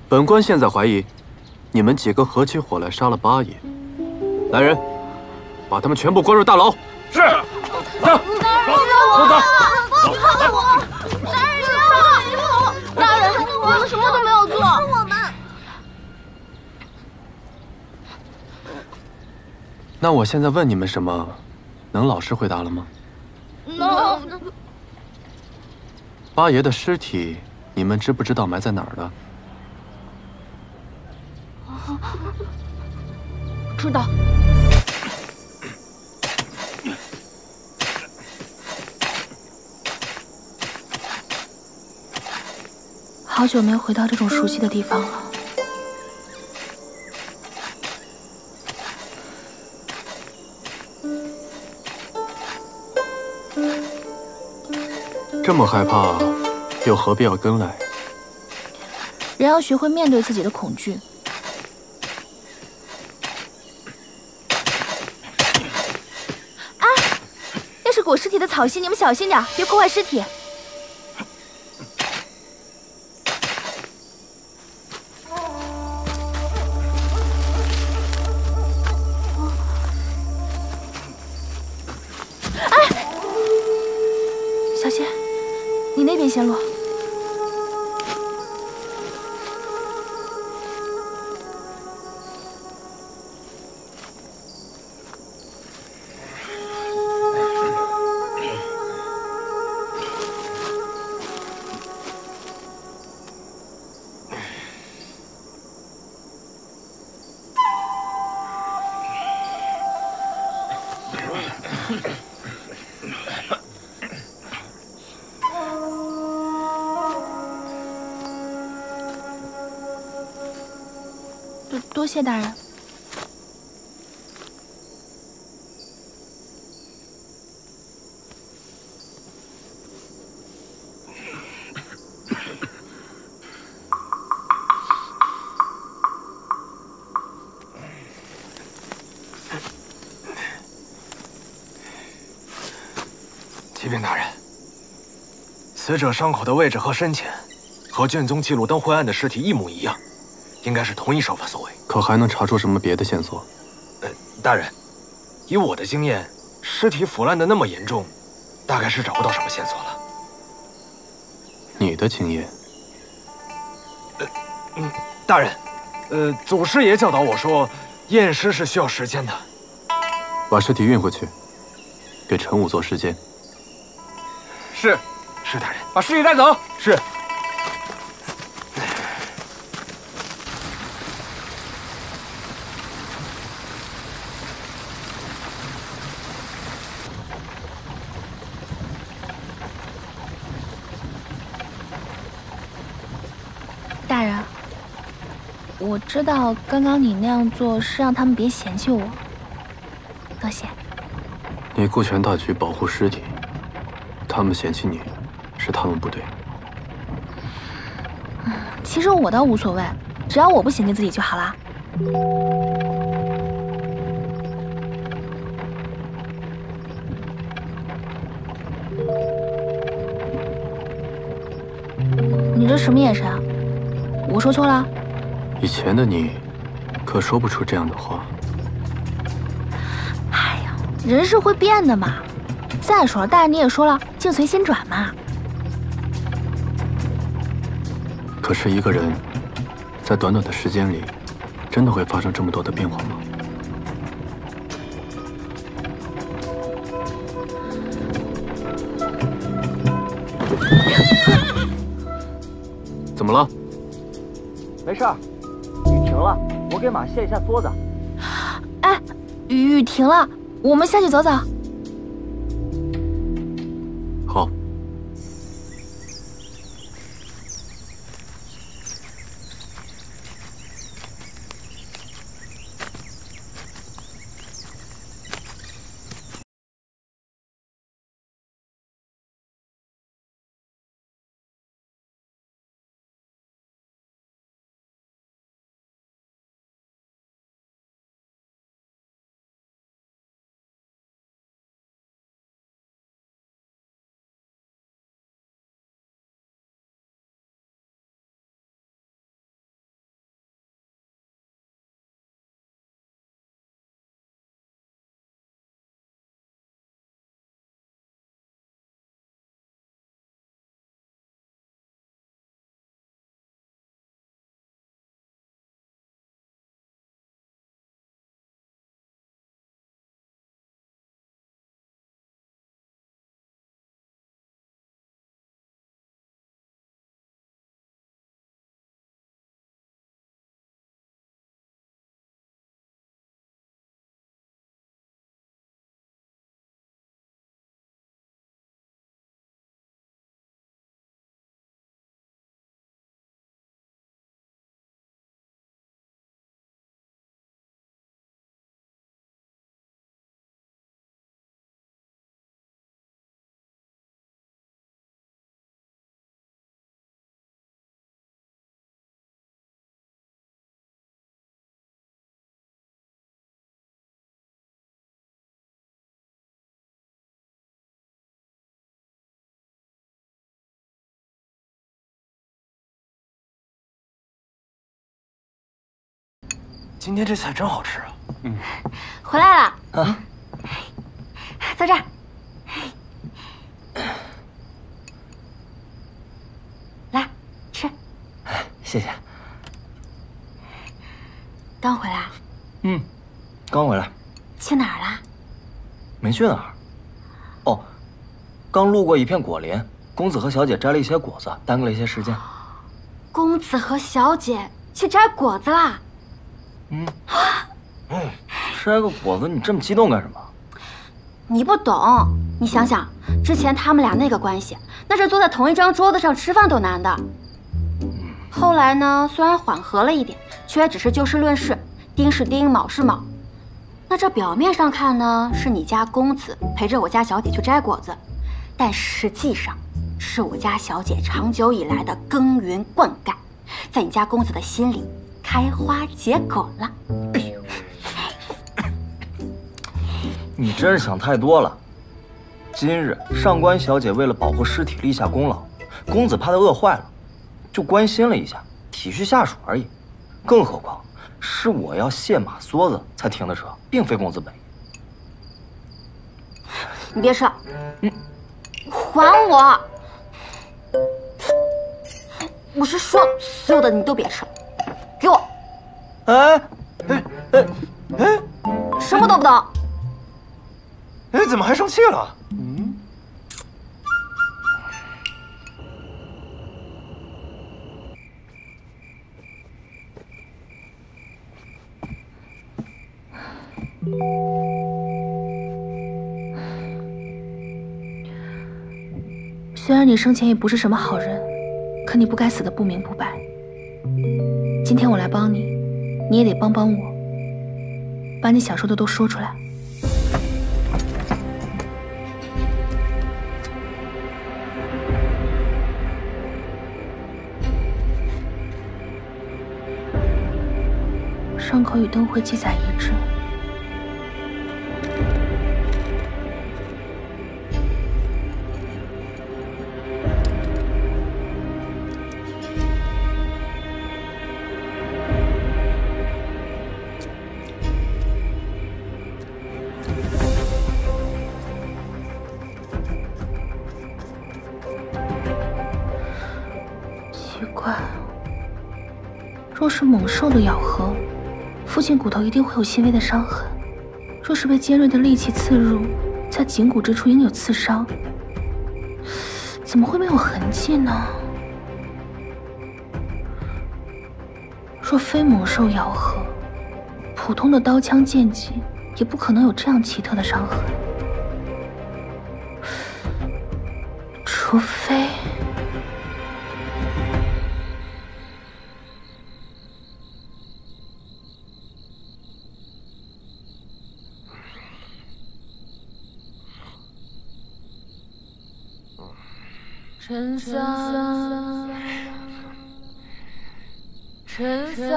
本官现在怀疑，你们几个合起伙来杀了八爷。来人，把他们全部关入大牢。是。走。大人，放开我！大人，大人，我们什么都没有做。是我们。那我现在问你们什么，能老实回答了吗？能。八爷的尸体，你们知不知道埋在哪儿了？知道。好久没有回到这种熟悉的地方了。这么害怕，又何必要跟来？人要学会面对自己的恐惧。啊！那是裹尸体的草席，你们小心点，别破坏尸体。你那边先落。多谢大人。启禀大人，死者伤口的位置和深浅，和卷宗记录灯灰案的尸体一模一样。应该是同一手法所为，可还能查出什么别的线索？大人，以我的经验，尸体腐烂的那么严重，大概是找不到什么线索了。你的经验？大人，祖师爷教导我说，验尸是需要时间的。把尸体运回去，给陈武做尸检。是，大人。把尸体带走。是。大人，我知道刚刚你那样做是让他们别嫌弃我，多谢。你顾全大局，保护尸体，他们嫌弃你，是他们不对。其实我倒无所谓，只要我不嫌弃自己就好啦。你这什么眼神啊？我说错了？以前的你，可说不出这样的话。哎呀，人是会变的嘛。再说了，大人你也说了，境随心转嘛。可是一个人，在短短的时间里，真的会发生这么多的变化吗？怎么了？没事儿，雨停了，我给马卸一下桌子。哎，雨停了，我们下去走走。好。今天这菜真好吃啊！回来了啊，坐这儿。来吃。谢谢。刚回来？刚回来。去哪儿了？没去哪儿。哦，刚路过一片果林，公子和小姐摘了一些果子，耽搁了一些时间。公子和小姐去摘果子啦？摘个果子，你这么激动干什么？你不懂，你想想，之前他们俩那个关系，那是坐在同一张桌子上吃饭都难的。后来呢，虽然缓和了一点，却也只是就事论事，丁是丁，卯是卯。那这表面上看呢，是你家公子陪着我家小姐去摘果子，但实际上是我家小姐长久以来的耕耘灌溉，在你家公子的心里开花结果了。你真是想太多了。今日上官小姐为了保护尸体立下功劳，公子怕她饿坏了，就关心了一下，体恤下属而已。更何况是我要卸马梭子才停的车，并非公子本意。你别吃了，还我！我是说，所有的你都别吃了，给我！什么都不懂。怎么还生气了？虽然你生前也不是什么好人，可你不该死得不明不白。今天我来帮你，你也得帮帮我，把你想说的都说出来。伤口与灯会记载一致。若是猛兽的咬合，附近骨头一定会有细微的伤痕；若是被尖锐的利器刺入，在颈骨之处应有刺伤，怎么会没有痕迹呢？若非猛兽咬合，普通的刀枪剑戟也不可能有这样奇特的伤痕，除非……陈三，陈三，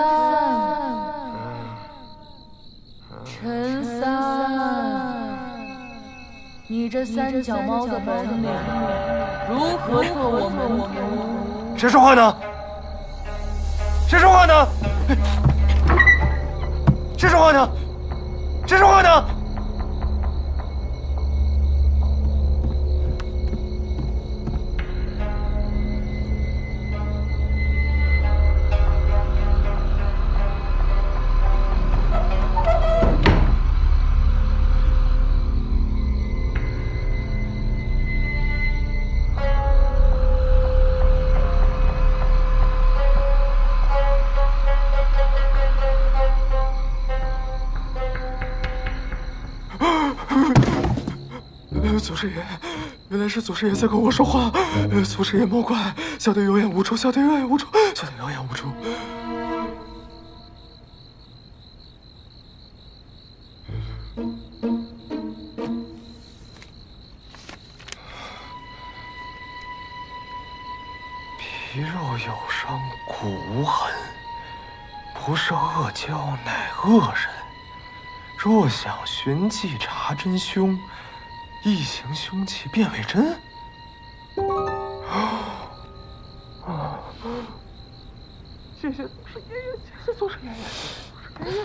陈三，你这三脚猫的本领如何做我们徒？谁说话呢？谁说话呢？谁说话呢？谁说话呢？祖师爷，原来是祖师爷在跟我说话。祖师爷莫怪，小弟有眼无珠，小弟有眼无珠，小弟有眼无珠。皮肉有伤，骨无痕，不是恶蛟乃恶人。若想寻迹查真凶，一行凶器变为真。谢谢祖师爷爷，谢谢祖师爷爷，祖师爷爷。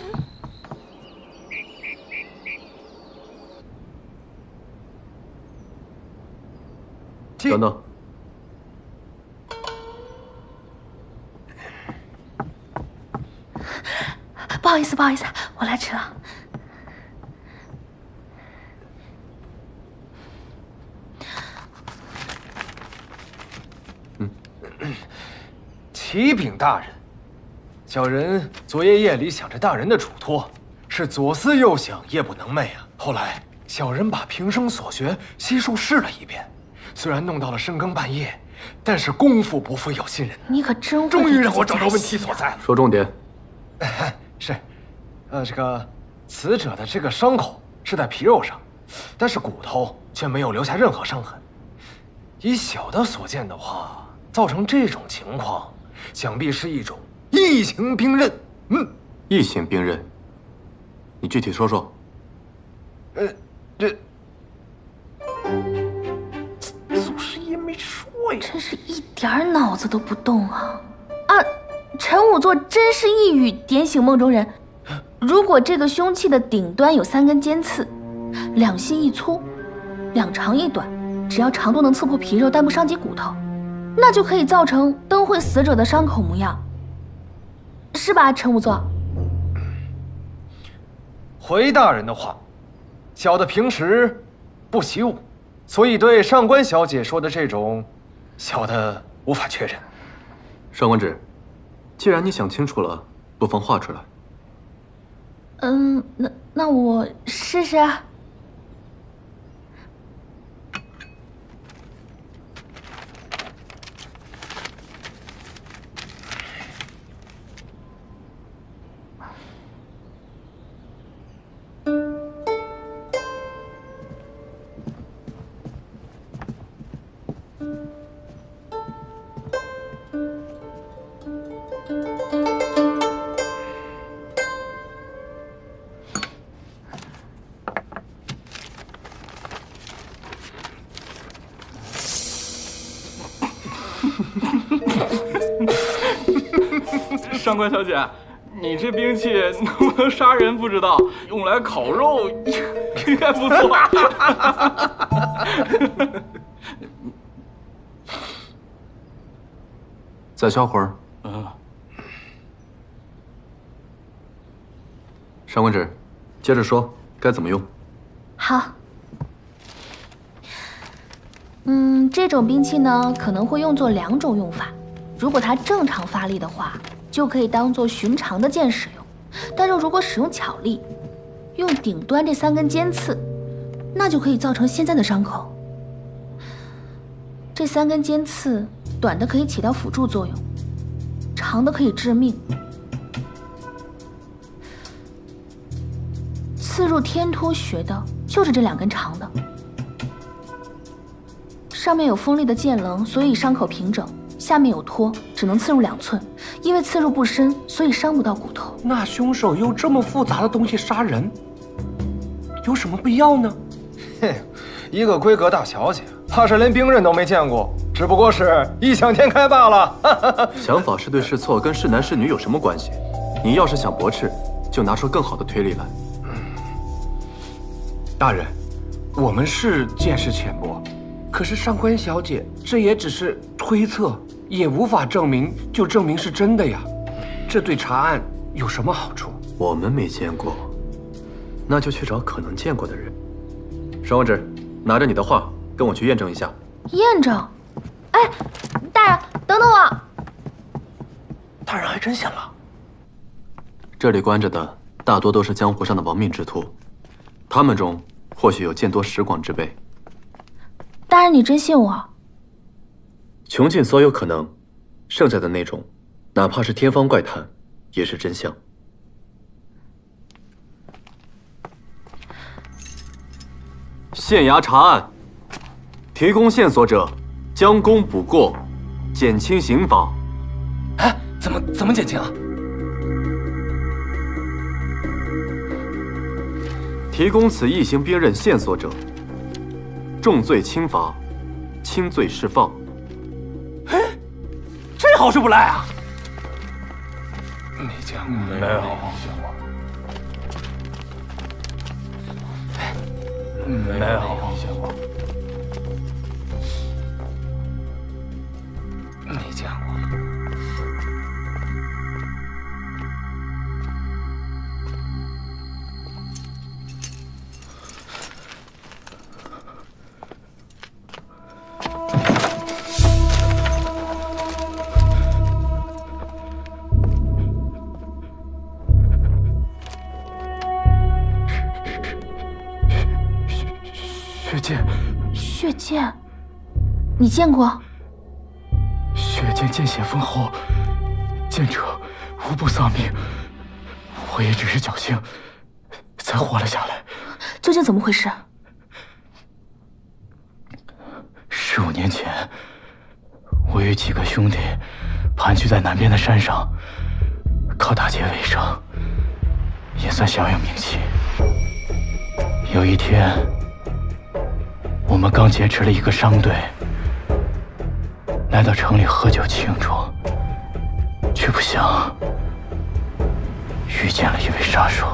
等等，不好意思，不好意思，我来迟了。启禀大人，小人昨夜夜里想着大人的嘱托，是左思右想，夜不能寐啊。后来小人把平生所学悉数试了一遍，虽然弄到了深更半夜，但是功夫不负有心人。你可真会，终于让我找到问题所在了。说重点。是，这个死者的这个伤口是在皮肉上，但是骨头却没有留下任何伤痕。以小的所见的话，造成这种情况，想必是一种异形兵刃。异形兵刃，你具体说说。祖师爷没说呀，真是一点脑子都不动啊！陈仵作真是一语点醒梦中人。如果这个凶器的顶端有3根尖刺，两细一粗，两长一短，只要长度能刺破皮肉，但不伤及骨头，那就可以造成灯会死者的伤口模样，是吧，陈仵作？回大人的话，小的平时不习武，所以对上官小姐说的这种，小的无法确认。上官芷，既然你想清楚了，不妨画出来。那我试试啊。上官小姐，你这兵器能不能杀人不知道，用来烤肉应该不错。再消会儿。上官芷，接着说，该怎么用？好。这种兵器呢，可能会用作2种用法。如果它正常发力的话，就可以当做寻常的剑使用；但是如果使用巧力，用顶端这3根尖刺，那就可以造成现在的伤口。这3根尖刺，短的可以起到辅助作用，长的可以致命。刺入天突穴的就是这2根长的。上面有锋利的剑棱，所以伤口平整；下面有托，只能刺入2寸。因为刺入不深，所以伤不到骨头。那凶手用这么复杂的东西杀人，有什么必要呢？嘿，一个闺阁大小姐，怕是连兵刃都没见过，只不过是异想天开罢了。想法是对是错，跟是男是女有什么关系？你要是想驳斥，就拿出更好的推理来。大人，我们是见识浅薄。可是上官小姐，这也只是推测，也无法证明是真的呀。这对查案有什么好处？我们没见过，那就去找可能见过的人。上官芷，拿着你的画，跟我去验证一下。验证？哎，大人，等等我。大人还真信了。这里关着的大多都是江湖上的亡命之徒，他们中或许有见多识广之辈。大人，你真信我？穷尽所有可能，剩下的那种，哪怕是天方怪谈，也是真相。县衙查案，提供线索者将功补过，减轻刑罚。哎，怎么减轻啊？提供此异形兵刃线索者，重罪轻罚，轻罪释放。哎，这好事不赖啊！没见过，没有。没有见过，没见过。血剑，你见过？血剑见血封后，见者无不丧命。我也只是侥幸，才活了下来。究竟怎么回事？15年前，我与几个兄弟盘踞在南边的山上，靠打劫为生，也算小有名气。有一天，我们刚劫持了一个商队，来到城里喝酒庆祝，却不想遇见了一位杀手。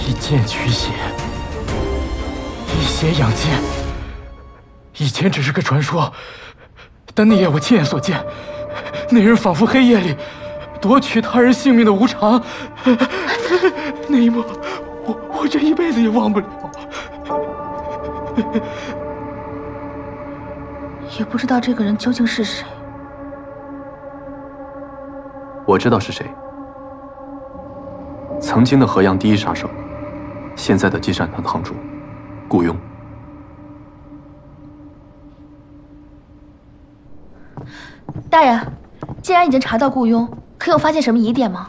一剑驱邪，以邪养剑。以前只是个传说，但那夜我亲眼所见，那人仿佛黑夜里夺取他人性命的无常。那一幕，我这一辈子也忘不了。也不知道这个人究竟是谁。我知道是谁。曾经的河阳第一杀手，现在的积善堂堂主顾雍。大人，既然已经查到顾雍，可有发现什么疑点吗？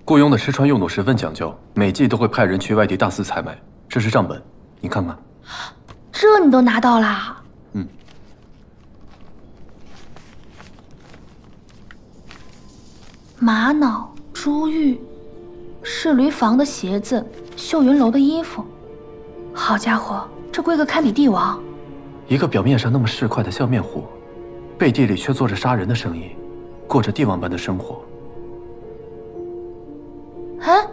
顾雍的吃穿用度十分讲究，每季都会派人去外地大肆采买。这是账本，你看看。这你都拿到啦？嗯。玛瑙、珠玉、仕驴房的鞋子、秀云楼的衣服，好家伙，这规格堪比帝王。一个表面上那么市侩的笑面虎，背地里却做着杀人的生意，过着帝王般的生活。哎，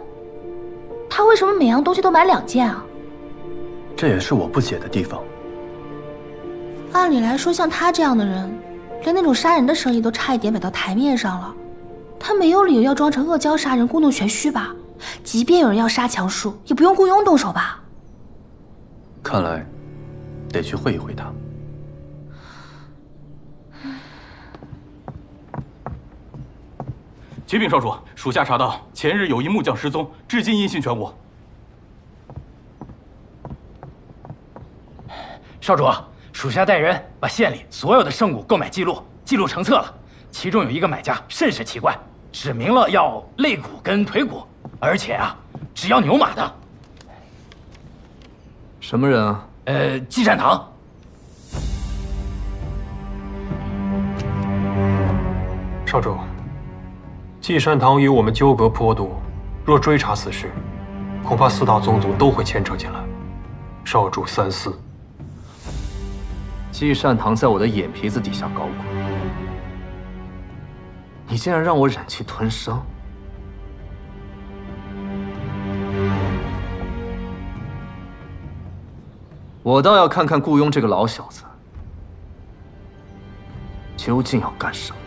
他为什么每样东西都买2件啊？这也是我不解的地方。按理来说，像他这样的人连那种杀人的生意都差一点摆到台面上了，他没有理由要装成恶交杀人故弄玄虚吧？即便有人要杀强树，也不用雇佣动手吧？看来得去会一会他。启禀少主，属下查到前日有一木匠失踪，至今音信全无。少主，属下带人把县里所有的圣物购买记录成册了，其中有一个买家甚是奇怪，指明了要肋骨跟腿骨，而且啊，只要牛马的。什么人啊？季善堂。少主，季善堂与我们纠葛颇多，若追查此事，恐怕4大宗族都会牵扯进来。少主三思。季善堂在我的眼皮子底下搞鬼，你竟然让我忍气吞声！我倒要看看顾庸这个老小子究竟要干什么。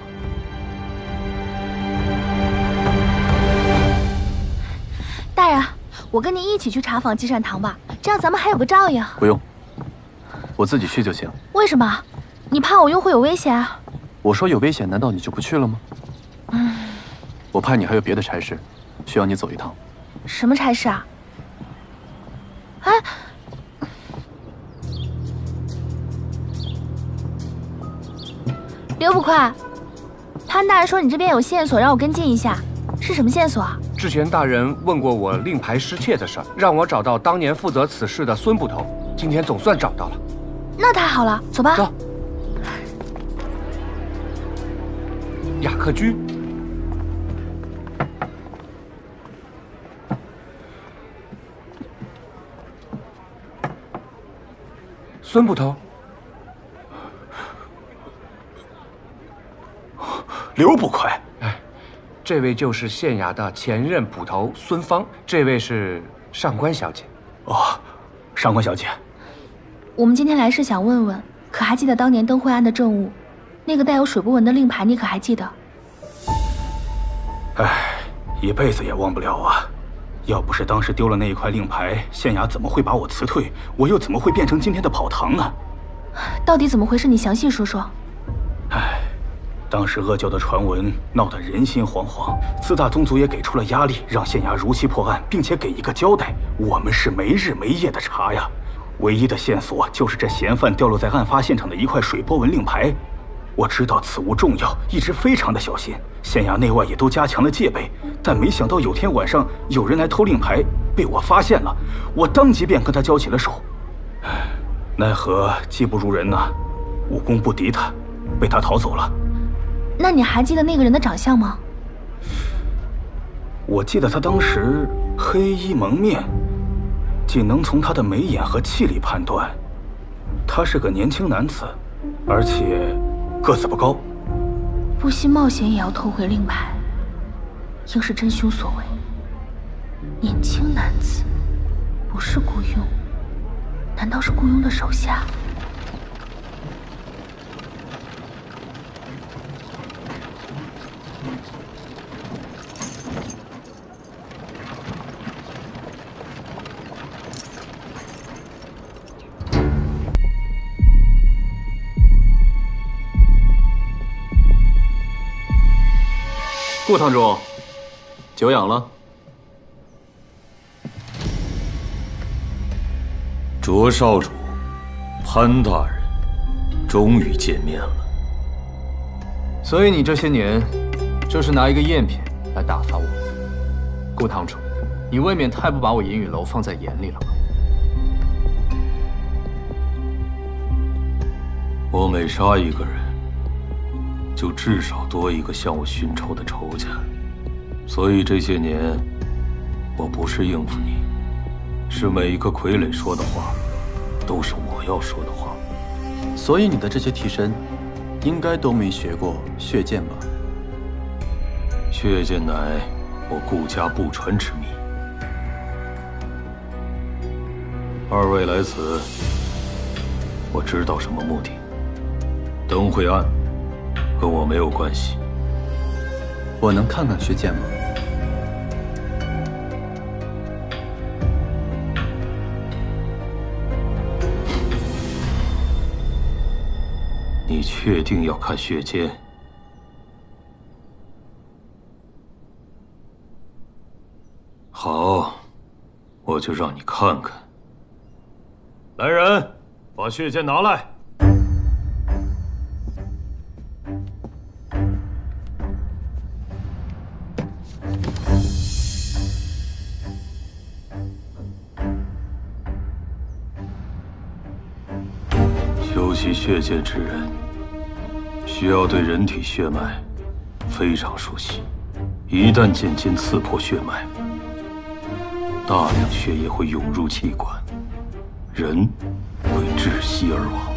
大人，我跟您一起去查访季善堂吧，这样咱们还有个照应。不用，我自己去就行。为什么？你怕我庸会有危险啊？我说有危险，难道你就不去了吗？我怕你还有别的差事，需要你走一趟。什么差事啊？哎，刘捕快，潘大人说你这边有线索，让我跟进一下，是什么线索啊？之前大人问过我令牌失窃的事儿，让我找到当年负责此事的孙捕头，今天总算找到了。那太好了，走吧。走。雅克居。孙捕头。刘捕快。这位就是县衙的前任捕头孙芳，这位是上官小姐。哦，上官小姐，我们今天来是想问问，可还记得当年灯会案的证物，那个带有水波纹的令牌，你可还记得？唉，一辈子也忘不了啊！要不是当时丢了那一块令牌，县衙怎么会把我辞退？我又怎么会变成今天的跑堂呢？到底怎么回事？你详细说说。唉。当时恶教的传闻闹得人心惶惶，4大宗族也给出了压力，让县衙如期破案，并且给一个交代。我们是没日没夜的查呀，唯一的线索就是这嫌犯掉落在案发现场的一块水波纹令牌。我知道此物重要，一直非常的小心，县衙内外也都加强了戒备。但没想到有天晚上有人来偷令牌，被我发现了，我当即便跟他交起了手。奈何技不如人呐，武功不敌他，被他逃走了。那你还记得那个人的长相吗？我记得他当时黑衣蒙面，仅能从他的眉眼和气力判断，他是个年轻男子，而且个子不高。不惜冒险也要偷回令牌，应是真凶所为。年轻男子，不是顾庸，难道是顾庸的手下？顾堂主，久仰了。卓少主，潘大人，终于见面了。所以你这些年，就是拿一个赝品来打发我。顾堂主，你未免太不把我银雨楼放在眼里了吧？我每杀一个人，就至少多一个向我寻仇的仇家，所以这些年，我不是应付你，是每一个傀儡说的话，都是我要说的话。所以你的这些替身，应该都没学过血剑吧？血剑乃我顾家不传之秘。二位来此，我知道什么目的。灯会案跟我没有关系。我能看看薛剑吗？你确定要看血溅？好，我就让你看看。来人，把血溅拿来。修习血溅之人，需要对人体血脉非常熟悉。一旦剑尖刺破血脉，大量血液会涌入气管，人会窒息而亡。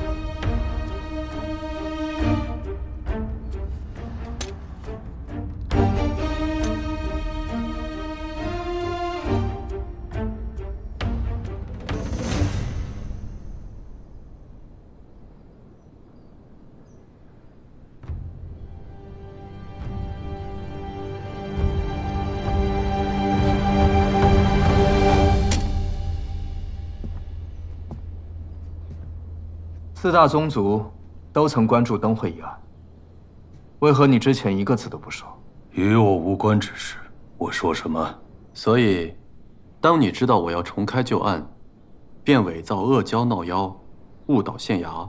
四大宗族都曾关注灯会一案，为何你之前一个字都不说？与我无关之事，我说什么？所以，当你知道我要重开旧案，便伪造恶蛟闹妖，误导县衙。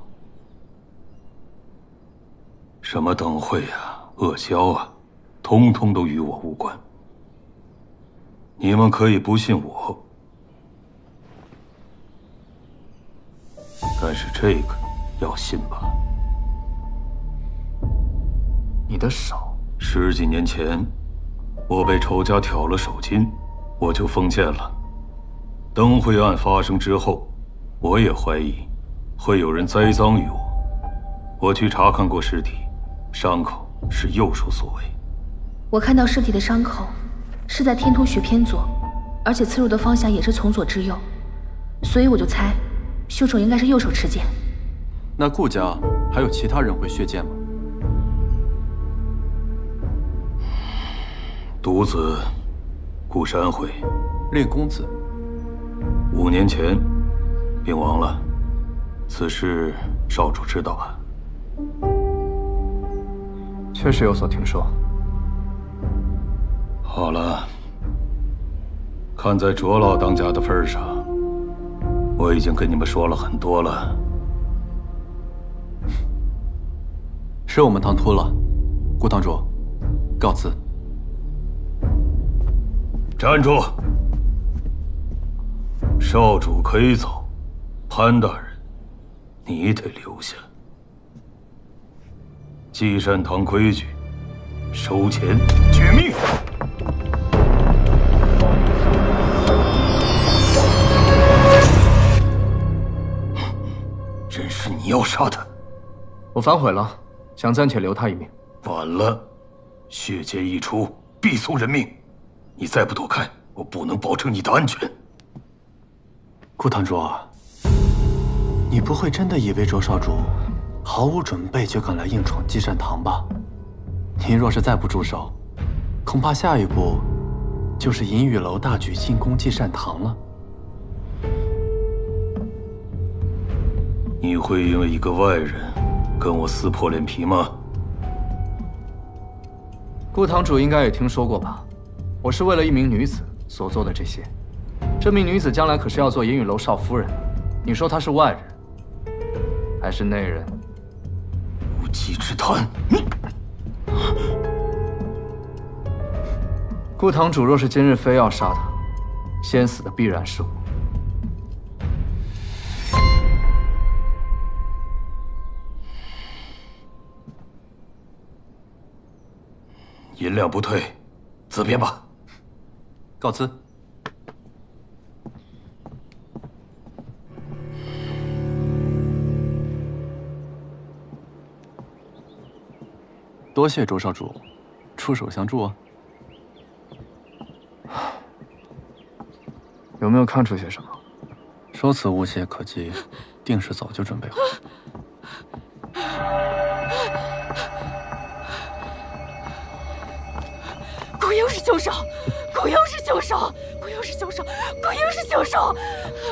什么灯会啊，恶蛟啊，通通都与我无关。你们可以不信我，但是这个要信吧？你的手，10几年前，我被仇家挑了手筋，我就封建了。灯会案发生之后，我也怀疑会有人栽赃于我。我去查看过尸体，伤口是右手所为。我看到尸体的伤口是在天突穴偏左，而且刺入的方向也是从左至右，所以我就猜凶手应该是右手持剑。那顾家还有其他人会血溅吗？独子顾山会，令公子5年前病亡了，此事少主知道吧？确实有所听说。好了，看在卓老当家的份上，我已经跟你们说了很多了。是我们唐突了，顾堂主，告辞。站住！少主可以走，潘大人，你得留下。积善堂规矩，收钱绝命。真是你要杀他？我反悔了，想暂且留他一命。晚了，血溅一出，必送人命。你再不躲开，我不能保证你的安全。顾堂主，你不会真的以为卓少主毫无准备就敢来硬闯积善堂吧？您若是再不住手，恐怕下一步就是银雨楼大举进攻积善堂了。你会因为一个外人跟我撕破脸皮吗？顾堂主应该也听说过吧？我是为了一名女子所做的这些。这名女子将来可是要做银雨楼少夫人，你说她是外人还是内人？无稽之谈！顾堂主若是今日非要杀他，先死的必然是我。银两不退，自便吧。告辞。多谢卓少主出手相助啊！有没有看出些什么？说辞无懈可击，定是早就准备好。是凶手，顾庸是凶手，顾庸是凶手，顾庸是凶手，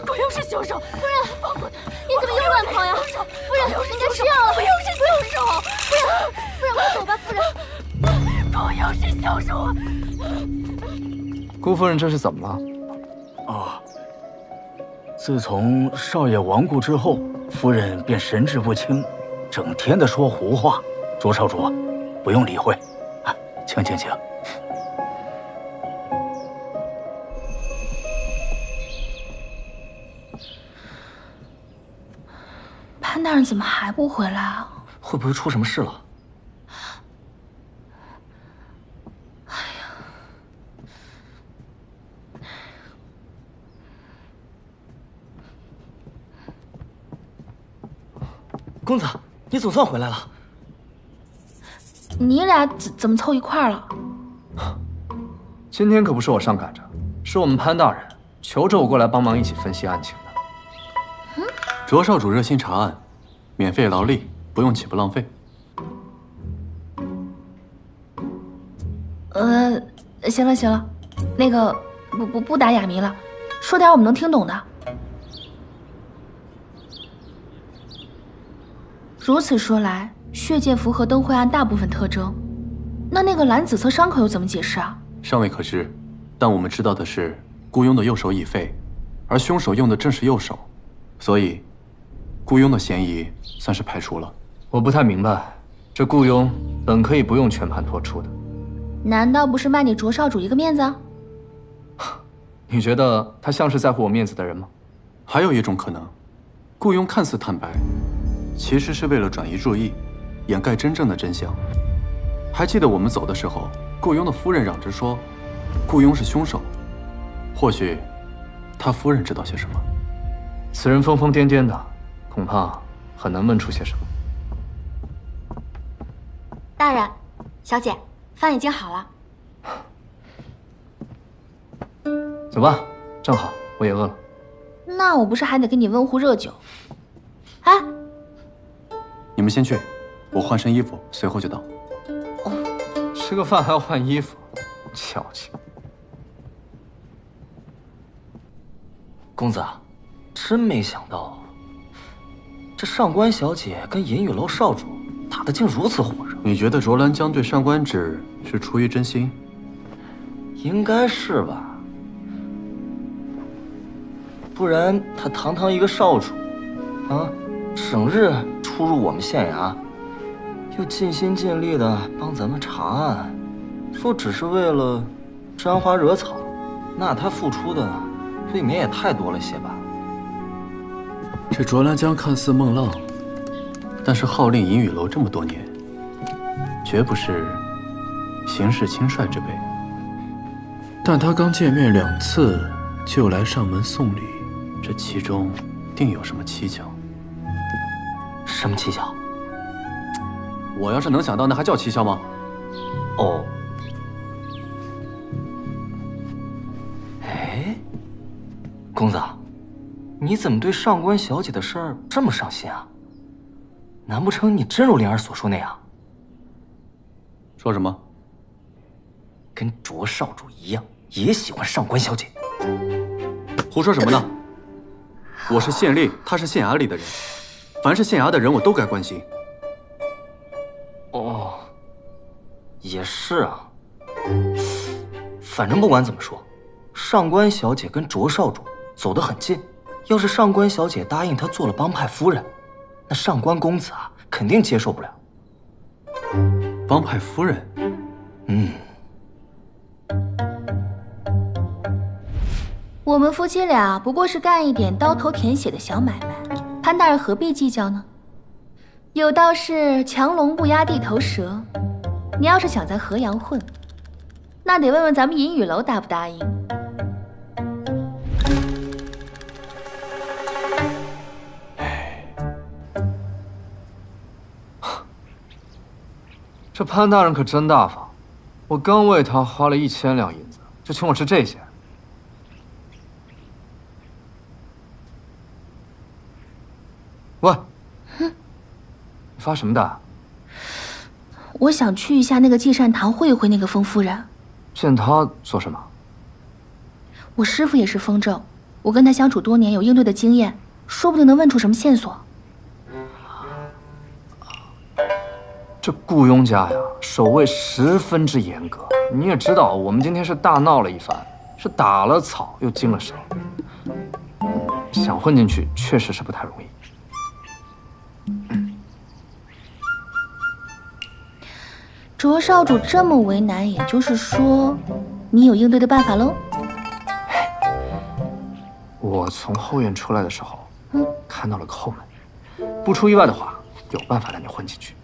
顾庸是凶手！夫人，放过他！你怎么又乱跑呀？夫人，应该吃药了。顾庸是凶手！夫人，快走吧，夫人！顾庸是凶手！顾夫人这是怎么了？自从少爷亡故之后，夫人便神志不清，整天的说胡话。卓少主，不用理会，请。潘大人怎么还不回来啊？会不会出什么事了？公子，你总算回来了。你俩怎么凑一块儿了？今天可不是我上赶着，是我们潘大人求着我过来帮忙一起分析案情的。卓少主热心查案，免费劳力，不用岂不浪费？行了，那个不打哑谜了，说点我们能听懂的。如此说来，血溅符合灯会案大部分特征，那个蓝紫色伤口又怎么解释啊？尚未可知，但我们知道的是，顾庸的右手已废，而凶手用的正是右手，所以顾庸的嫌疑算是排除了。我不太明白，这顾庸本可以不用全盘托出的，难道不是卖你卓少主一个面子啊？你觉得他像是在乎我面子的人吗？还有一种可能，顾庸看似坦白，其实是为了转移注意，掩盖真正的真相。还记得我们走的时候，顾庸的夫人嚷着说，顾庸是凶手。或许，他夫人知道些什么。此人疯疯癫癫的，恐怕很难问出些什么。大人，小姐，饭已经好了。走吧，正好我也饿了。那我不是还得给你温壶热酒？哎，你们先去，我换身衣服，随后就到。吃个饭还要换衣服，矫情。公子啊，真没想到，这上官小姐跟银雨楼少主打得竟如此火热。你觉得卓兰江对上官芷是出于真心？应该是吧，不然他堂堂一个少主，整日出入我们县衙，又尽心尽力的帮咱们查案，说只是为了沾花惹草，那他付出的未免也太多了些吧？这卓兰江看似孟浪，但是号令银雨楼这么多年，绝不是行事轻率之辈。但他刚见面2次就来上门送礼，这其中定有什么蹊跷。什么蹊跷？我要是能想到，那还叫蹊跷吗？哦。哎，公子，你怎么对上官小姐的事儿这么上心啊？难不成你真如灵儿所说那样？说什么？跟卓少主一样，也喜欢上官小姐？胡说什么呢？我是县令，他是县衙里的人，凡是县衙的人，我都该关心。哦，也是啊。反正不管怎么说，上官小姐跟卓少主走得很近。要是上官小姐答应他做了帮派夫人，那上官公子啊，肯定接受不了。帮派夫人？我们夫妻俩不过是干一点刀头舔血的小买卖，潘大人何必计较呢？有道是强龙不压地头蛇，你要是想在河阳混，那得问问咱们银雨楼答不答应。这潘大人可真大方，我刚为他花了1000两银子，就请我吃这些。喂，你发什么呆？我想去一下那个祭善堂会一会那个疯夫人，见他做什么？我师父也是风正，我跟他相处多年，有应对的经验，说不定能问出什么线索。这顾雍家呀，守卫十分之严格。你也知道，我们今天是大闹了一番，是打了草又惊了蛇。想混进去，确实是不太容易。卓少主这么为难，也就是说，你有应对的办法喽？我从后院出来的时候，看到了个后门，不出意外的话，有办法让你混进去。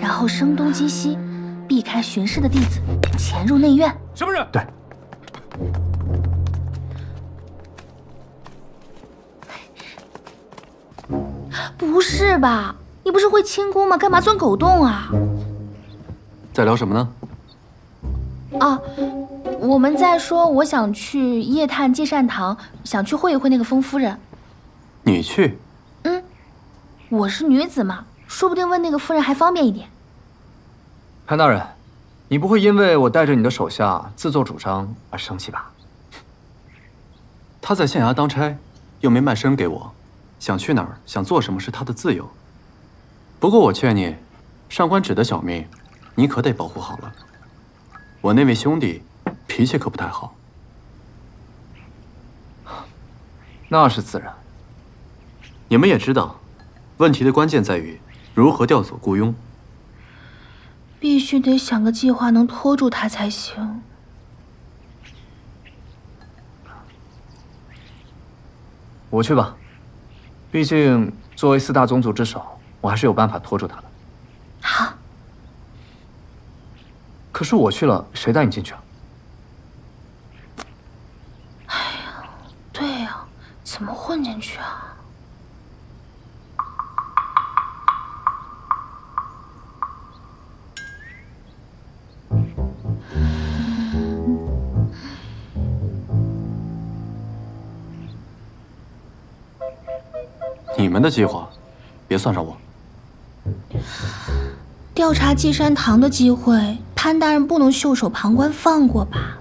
然后声东击西，避开巡视的弟子，潜入内院。是不是？对。不是吧？你不是会轻功吗？干嘛钻狗洞啊？在聊什么呢？啊，我们在说，我想去夜探积善堂，想去会一会那个风夫人。你去？我是女子嘛，说不定问那个夫人还方便一点。潘大人，你不会因为我带着你的手下自作主张而生气吧？他在县衙当差，又没卖身给我，想去哪儿想做什么是他的自由。不过我劝你，上官芷的小命，你可得保护好了。我那位兄弟脾气可不太好。那是自然。你们也知道，问题的关键在于如何调走顾雍。必须得想个计划能拖住他才行。我去吧，毕竟作为4大宗族之首，我还是有办法拖住他的。好。可是我去了，谁带你进去啊？哎呀，对呀，怎么混进去啊？你们的计划，别算上我。调查积山堂的机会，潘大人不能袖手旁观放过吧？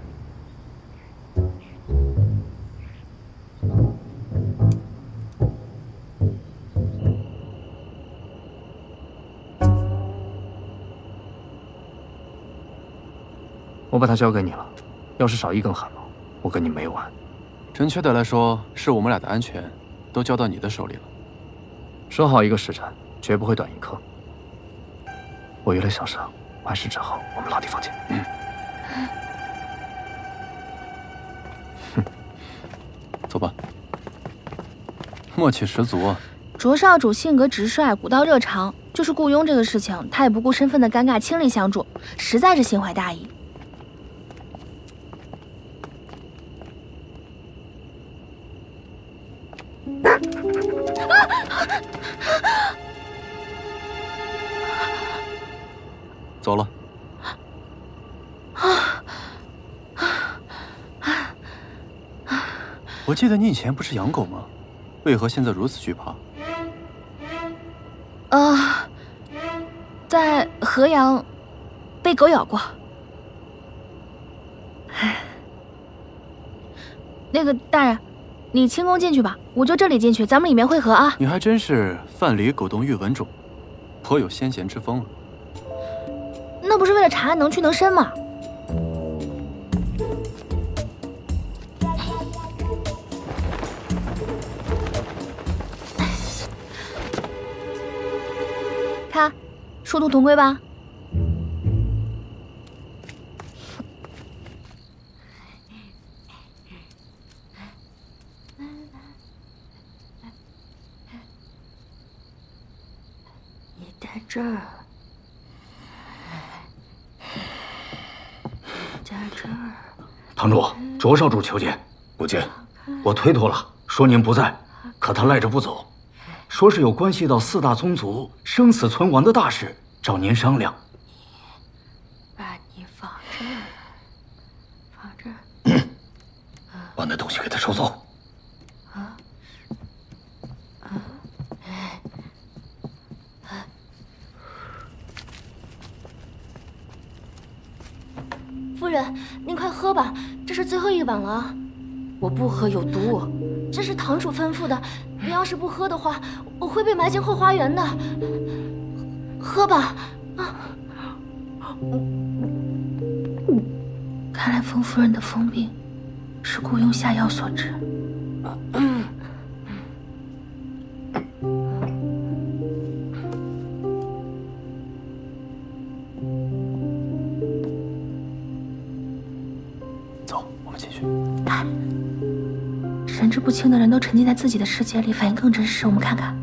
我把他交给你了，要是少一根汗毛，我跟你没完。准确的来说，是我们俩的安全都交到你的手里了。说好一个时辰，绝不会短一刻。我约了小生，完事之后我们老地方见。走吧。默契十足啊。卓少主性格直率，古道热肠，就是雇佣这个事情，他也不顾身份的尴尬，倾力相助，实在是心怀大义。走了。我记得你以前不是养狗吗？为何现在如此惧怕？在河阳被狗咬过。那个大人，你轻功进去吧，我就这里进去，咱们里面会合啊。你还真是范蠡狗动玉文种，颇有先贤之风啊。那不是为了查案能屈能伸吗？看，殊途同归吧。你在这儿。堂主，卓少主求见。不见，我推脱了，说您不在，可他赖着不走，说是有关系到4大宗族生死存亡的大事，找您商量。把你放这儿，放这儿。把那东西给他收走。喝吧，这是最后一碗了啊！我不喝有毒，这是堂主吩咐的。你要是不喝的话，我会被埋进后花园的。喝吧，啊！看来风夫人的疯病是雇佣下药所致。走，我们进去。神志不清的人都沉浸在自己的世界里，反应更真实。我们看看。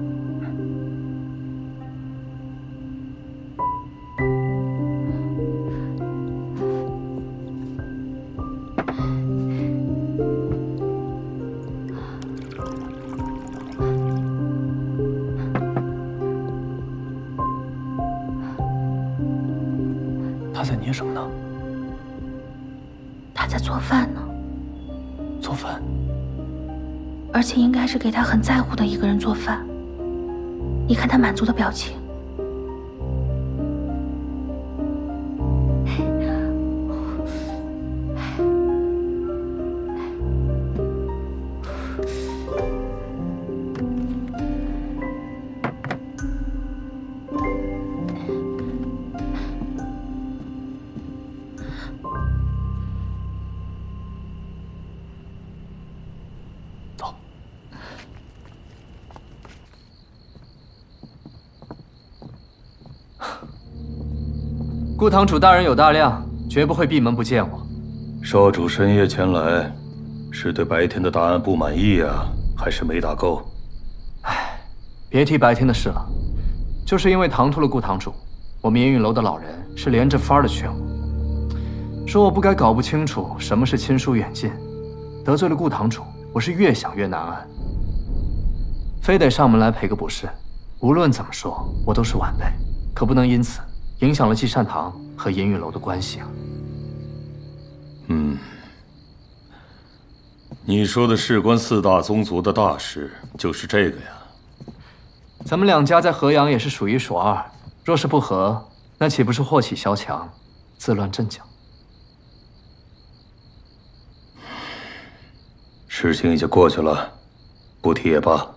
他在捏什么呢？他在做饭呢。做饭？而且应该是给他很在乎的一个人做饭。你看他满足的表情。顾堂主大人有大量，绝不会闭门不见我。少主深夜前来，是对白天的答案不满意啊，还是没打够？唉，别提白天的事了，就是因为唐突了顾堂主，我们烟云楼的老人是连着法儿的劝我，说我不该搞不清楚什么是亲疏远近，得罪了顾堂主，我是越想越难安，非得上门来赔个不是。无论怎么说，我都是晚辈，可不能因此影响了积善堂和烟云楼的关系啊。你说的事关4大宗族的大事，就是这个呀？咱们两家在河阳也是数1数2，若是不和，那岂不是祸起萧墙，自乱阵脚？事情已经过去了，不提也罢。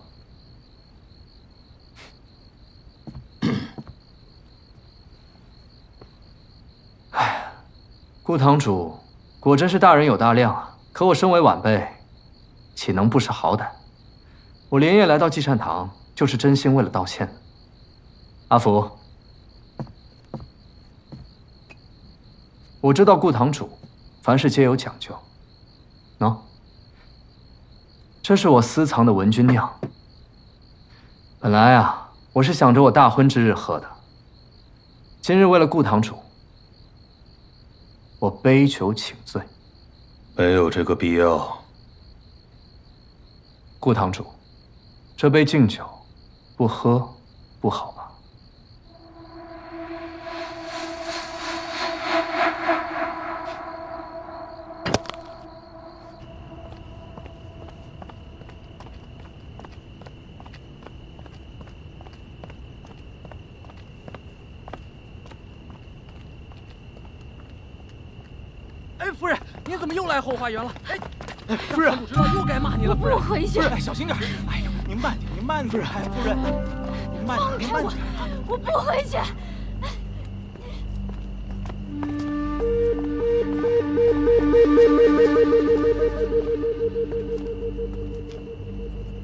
顾堂主果真是大人有大量啊！可我身为晚辈，岂能不识好歹？我连夜来到积善堂，就是真心为了道歉的。阿福，我知道顾堂主凡事皆有讲究。喏，这是我私藏的文君酿。本来啊，我是想着我大婚之日喝的。今日为了顾堂主，我杯酒请罪。没有这个必要。顾堂主，这杯敬酒，不喝不好吧？哎，夫人，您怎么又来后花园了？哎，夫人，堂主知道又该骂你了。夫人，不回去。夫人，小心点。哎呦，您慢点，您慢点。夫人，您慢点，您慢点。我不回去。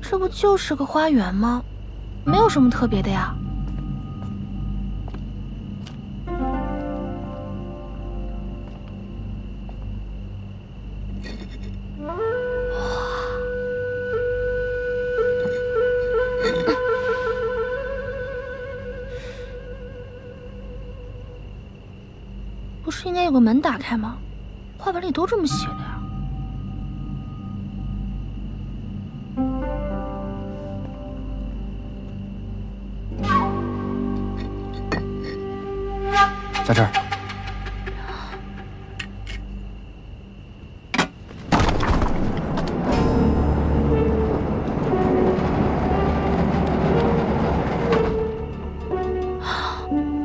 这不就是个花园吗？没有什么特别的呀。不是应该有个门打开吗？画本里都这么写的呀。在这儿。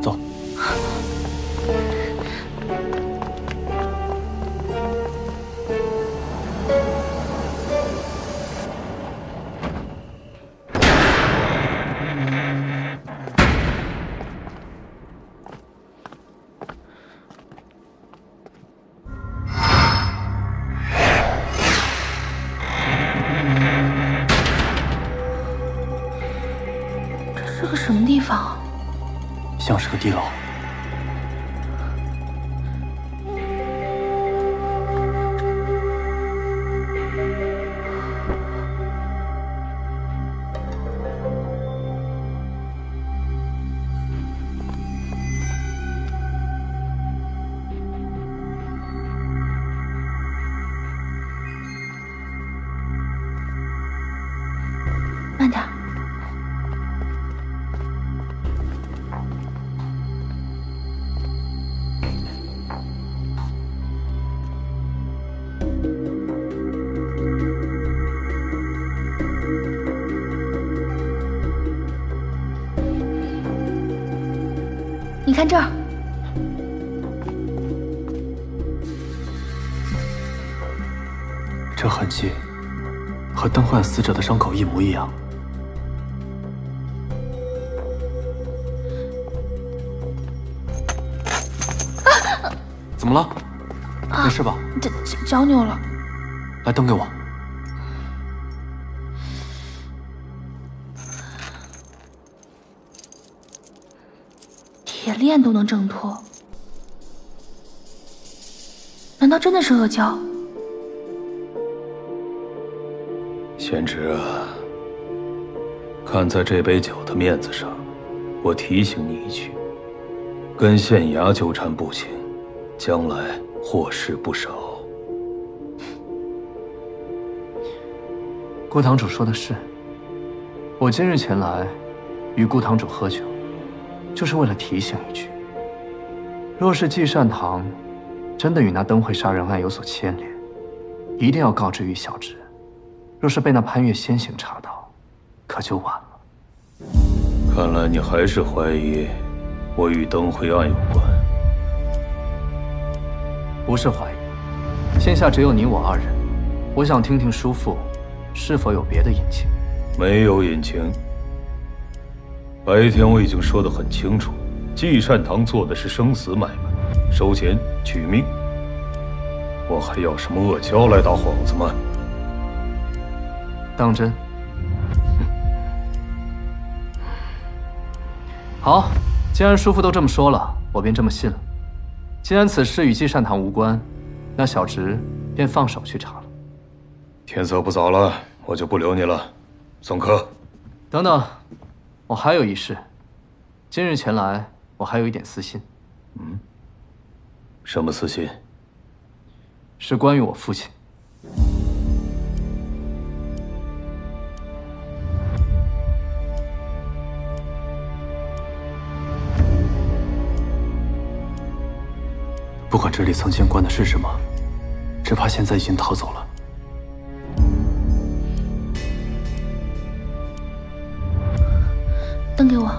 走。个什么地方啊？像是个地牢。慢点。你看这儿，这痕迹和登幻死者的伤口一模一样。怎么了？没事吧？脚扭了。来，灯给我。铁链都能挣脱，难道真的是阿胶？贤侄啊，看在这杯酒的面子上，我提醒你一句：跟县衙纠缠不清，将来祸事不少。顾堂主说的是，我今日前来与顾堂主喝酒，就是为了提醒一句：若是季善堂真的与那灯会杀人案有所牵连，一定要告知于小侄。若是被那潘月先行查到，可就晚了。看来你还是怀疑我与灯会案有关。不是怀疑，现下只有你我二人，我想听听叔父是否有别的隐情。没有隐情。白天我已经说得很清楚，季善堂做的是生死买卖，收钱取命。我还要什么阿胶来打幌子吗？当真？好，既然叔父都这么说了，我便这么信了。既然此事与季善堂无关，那小侄便放手去查了。天色不早了，我就不留你了。送客。等等，我还有一事。今日前来，我还有一点私心。什么私心？是关于我父亲。不管这里曾经关的是什么，只怕现在已经逃走了。灯给我。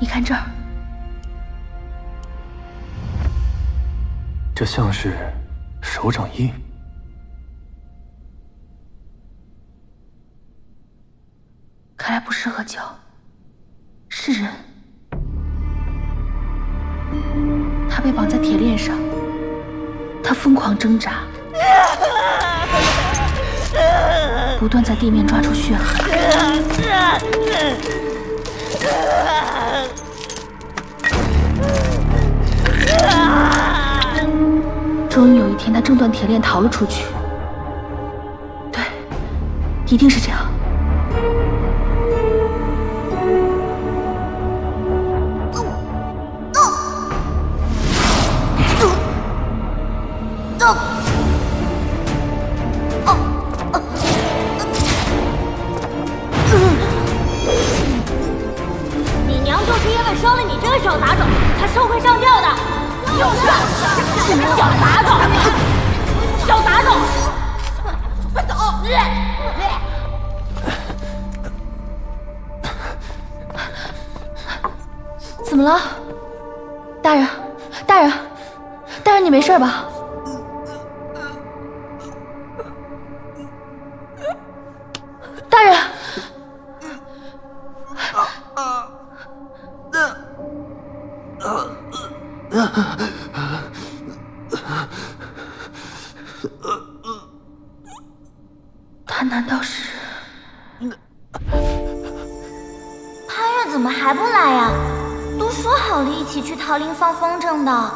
你看这儿，这像是手掌印。看来不是阿胶，是人。他被绑在铁链上，他疯狂挣扎，不断在地面抓出血痕。终于有一天，他挣断铁链逃了出去。对，一定是这样。你娘就是因为收了你这个小杂种，才受贿上吊的。就是小杂种，小杂种，快走！怎么了，大人？大人，大人，你没事吧？大人，难道是？潘越怎么还不来呀？都说好了一起去桃林放风筝的。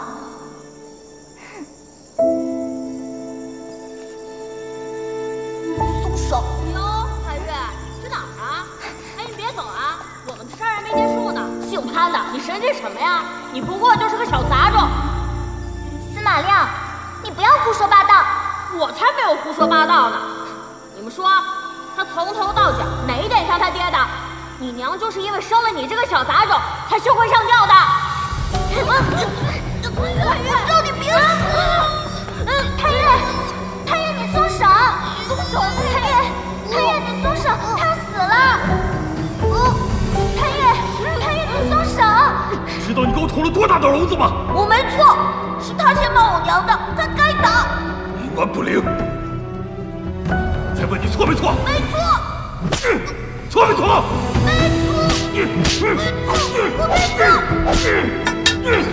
松手！哟，潘越，去哪儿啊？哎，你别走啊，我们的事儿还没结束呢。姓潘的，你神气什么呀？你不过就是个小杂种。司马亮，你不要胡说八道。我才没有胡说八道呢。你们说，他从头到脚哪一点像他爹的？你娘就是因为生了你这个小杂种，才凶魂上吊的。我叫你别死！潘越，你松手！松手！潘越，你松手！他死了！潘越，你松手！知道你给我捅了多大的篓子吗？我没错，是他先骂我娘的，他该打。冥顽不灵！再问你错没错？没错。错没错？没错。我没错。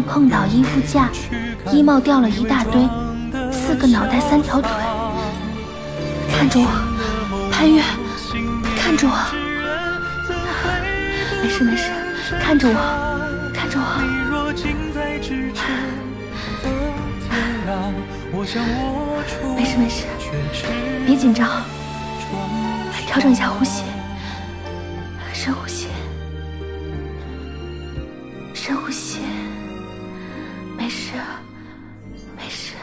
碰倒衣服架，衣帽掉了一大堆，4个脑袋3条腿。看着我，潘越，看着我，没事没事，看着我，看着我。没事没事，别紧张，调整一下呼吸，深呼吸，深呼吸。没事，没事。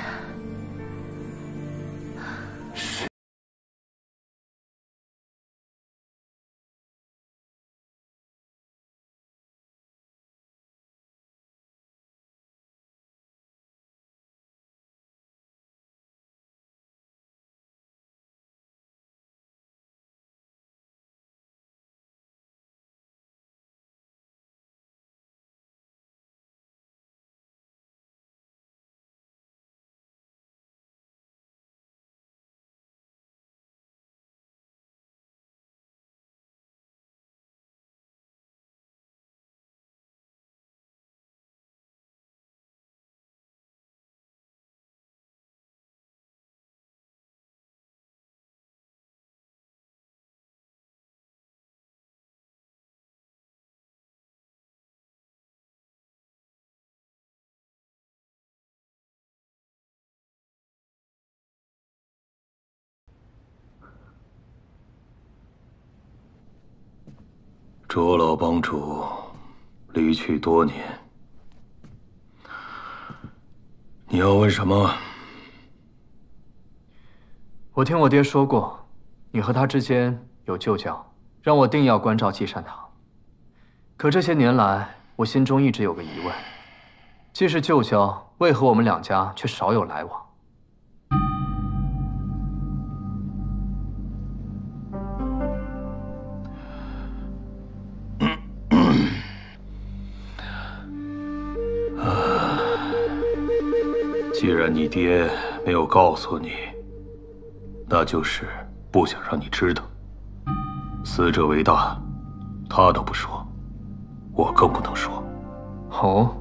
卓老帮主离去多年，你要问什么？我听我爹说过，你和他之间有旧交，让我定要关照积善堂。可这些年来，我心中一直有个疑问：既是旧交，为何我们两家却少有来往？既然你爹没有告诉你，那就是不想让你知道。死者为大，他都不说，我更不能说。哦，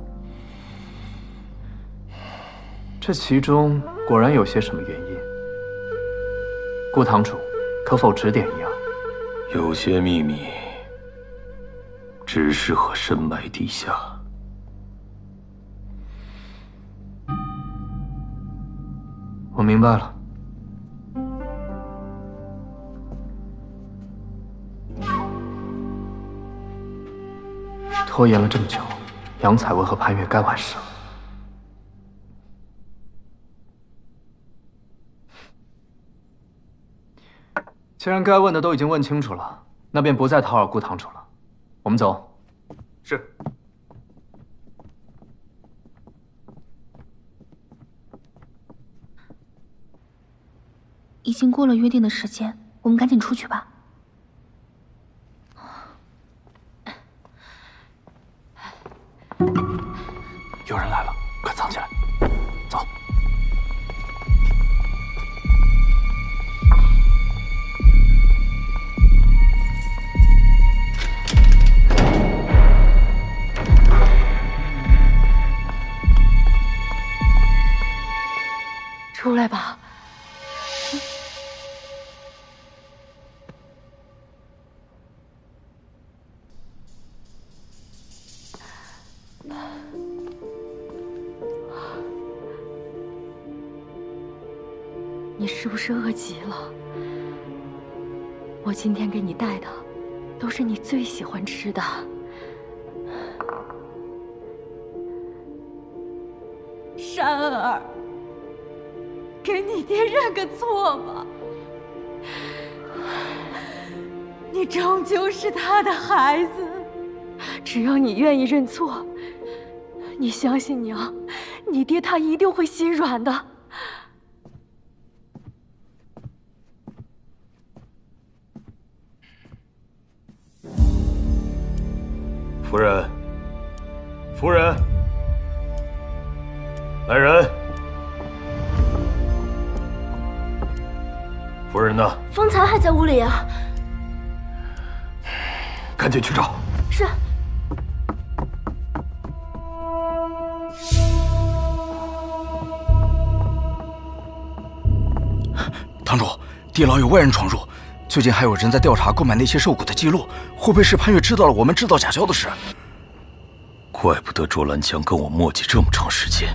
这其中果然有些什么原因。顾堂主，可否指点一二？有些秘密只适合深埋地下。我明白了。拖延了这么久，杨采薇和潘越该完事了。既然该问的都已经问清楚了，那便不再讨扰顾堂主了。我们走。是。已经过了约定的时间，我们赶紧出去吧。有人来了，快藏起来！走。出来吧。你是不是饿极了？我今天给你带的，都是你最喜欢吃的。珊儿，给你爹认个错吧，你终究是他的孩子。只要你愿意认错，你相信娘，你爹他一定会心软的。夫人，夫人，来人！夫人呢？风采还在屋里啊。赶紧去找。是。堂主，地牢有外人闯入，最近还有人在调查购买那些兽骨的记录，会不会是潘越知道了我们制造假胶的事？怪不得卓兰江跟我磨叽这么长时间，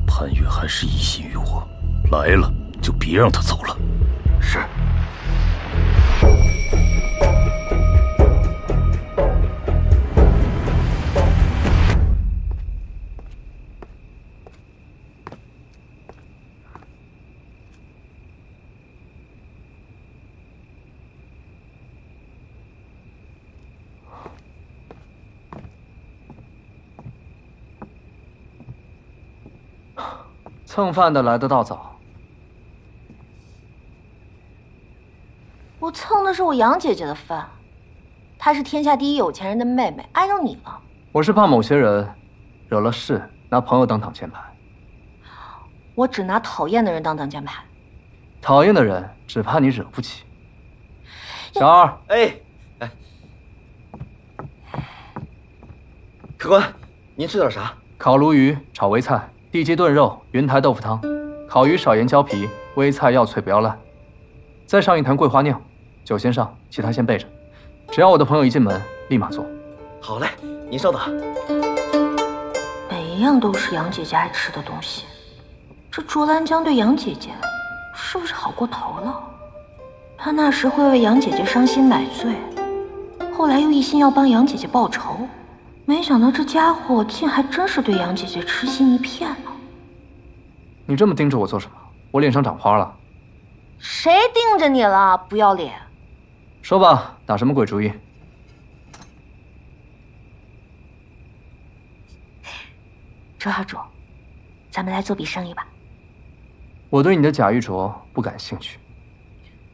潘越还是一心于我，来了就别让他走了。是。蹭饭的来得倒早。我蹭的是我杨姐姐的饭，她是天下第一有钱人的妹妹，碍着你了。我是怕某些人惹了事，拿朋友当挡箭牌。我只拿讨厌的人当挡箭牌。讨厌的人只怕你惹不起。小二，哎，客官，您吃点啥？烤鲈鱼、炒微菜、地鸡炖肉、云台豆腐汤，烤鱼少盐椒皮，微菜要脆不要烂。再上一坛桂花酿，酒先上，其他先备着。只要我的朋友一进门，立马做。好嘞，您稍等。每一样都是杨姐姐爱吃的东西，这卓兰江对杨姐姐是不是好过头了？他那时会为杨姐姐伤心买醉，后来又一心要帮杨姐姐报仇，没想到这家伙竟还真是对杨姐姐痴心一片呢。你这么盯着我做什么？我脸上长花了？谁盯着你了？不要脸！说吧，打什么鬼主意？周少主，咱们来做笔生意吧。我对你的假玉镯不感兴趣。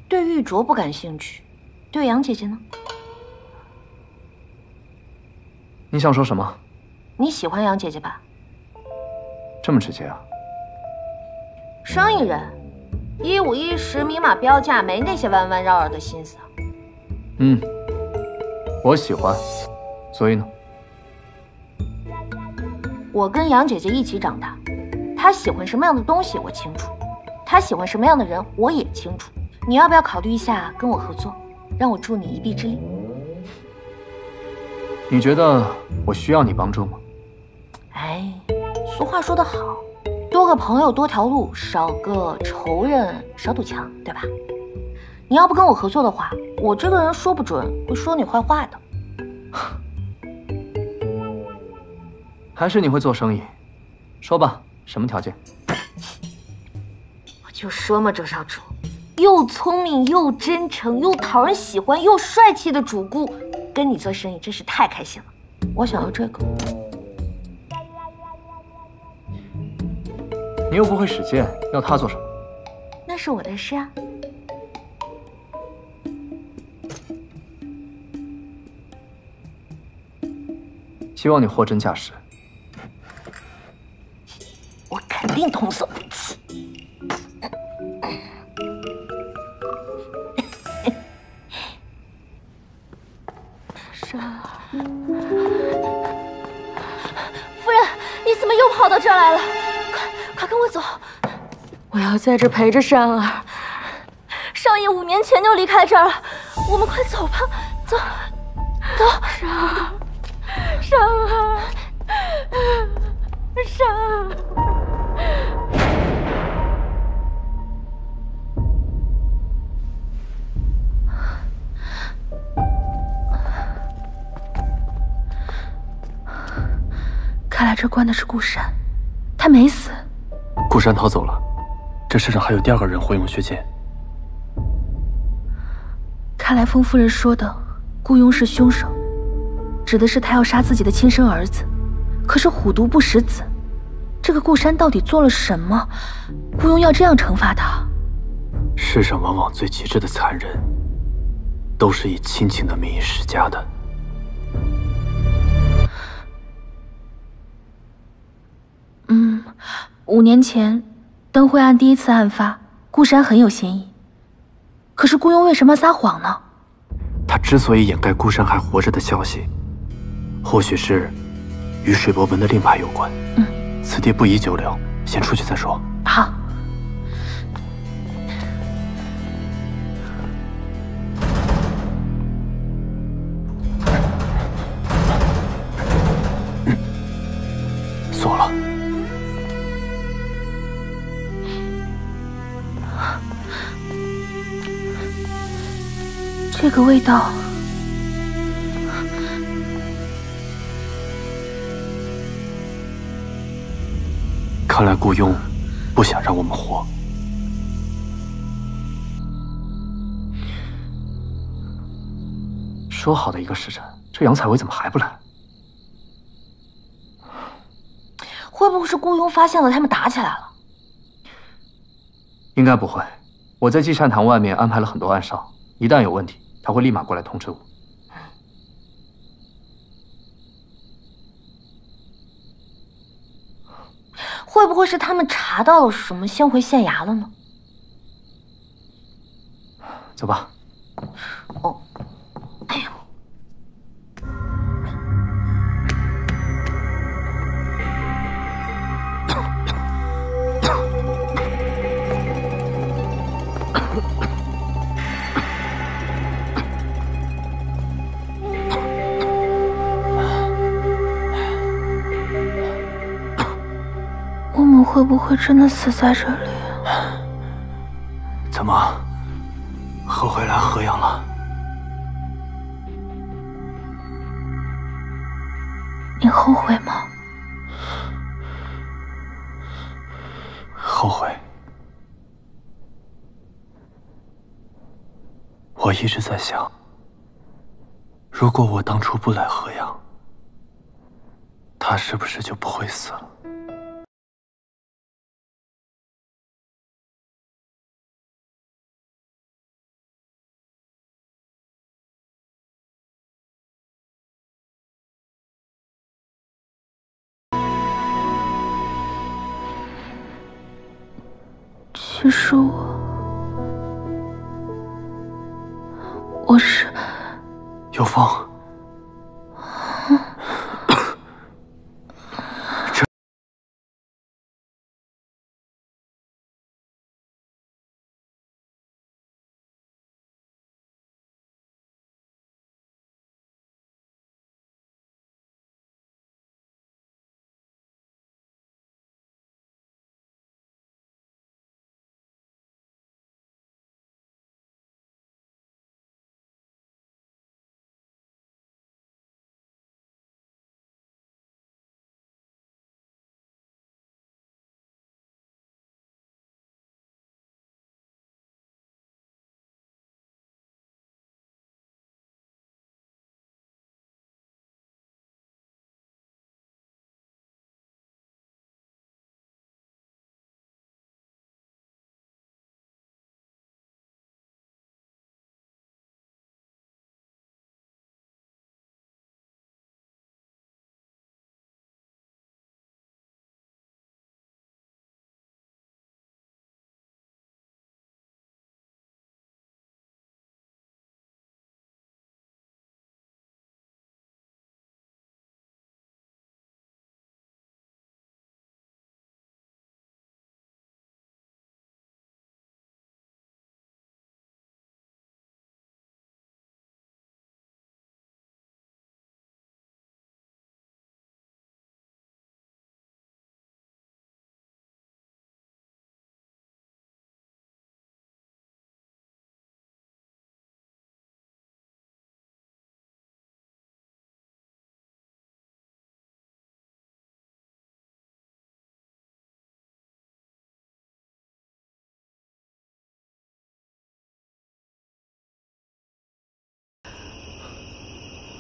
对玉镯不感兴趣，对杨姐姐呢？你想说什么？你喜欢杨姐姐吧？这么直接啊？生意人，1510明码标价，没那些弯弯绕绕的心思。我喜欢，所以呢？我跟杨姐姐一起长大，她喜欢什么样的东西我清楚，她喜欢什么样的人我也清楚。你要不要考虑一下跟我合作，让我助你一臂之力？你觉得我需要你帮助吗？哎，俗话说得好，多个朋友多条路，少个仇人少堵墙，对吧？你要不跟我合作的话，我这个人说不准会说你坏话的。还是你会做生意？说吧，什么条件？我就说嘛，周少主，又聪明又真诚又讨人喜欢又帅气的主顾，跟你做生意真是太开心了。我想要这个。你又不会使剑，要他做什么？那是我的事啊。希望你货真价实。我肯定童叟无欺。珊儿，夫人，你怎么又跑到这儿来了？快跟我走！我要在这陪着珊儿。少爷5年前就离开这儿了，我们快走吧，走，走。珊儿，珊儿，珊儿。看来这关的是顾山，他没死。顾山逃走了，这世上还有第2个人会用血剑。看来风夫人说的顾庸是凶手，指的是他要杀自己的亲生儿子。可是虎毒不食子，这个顾山到底做了什么？顾庸要这样惩罚他？世上往往最极致的残忍，都是以亲情的名义施加的。5年前，灯会案第1次案发，顾山很有嫌疑。可是顾庸为什么要撒谎呢？他之所以掩盖顾山还活着的消息，或许是与水波纹的令牌有关。此地不宜久留，先出去再说。好。锁了。这个味道，看来顾庸不想让我们活。说好的一个时辰，这杨采薇怎么还不来？会不会是顾庸发现了他们打起来了？应该不会，我在祭善堂外面安排了很多暗哨，一旦有问题，他会立马过来通知我。会不会是他们查到了什么，先回县衙了呢？走吧。哦，哎呦。我们会不会真的死在这里？怎么，后悔来河阳了？你后悔吗？后后悔。我一直在想，如果我当初不来河阳，他是不是就不会死了？其实我是有风。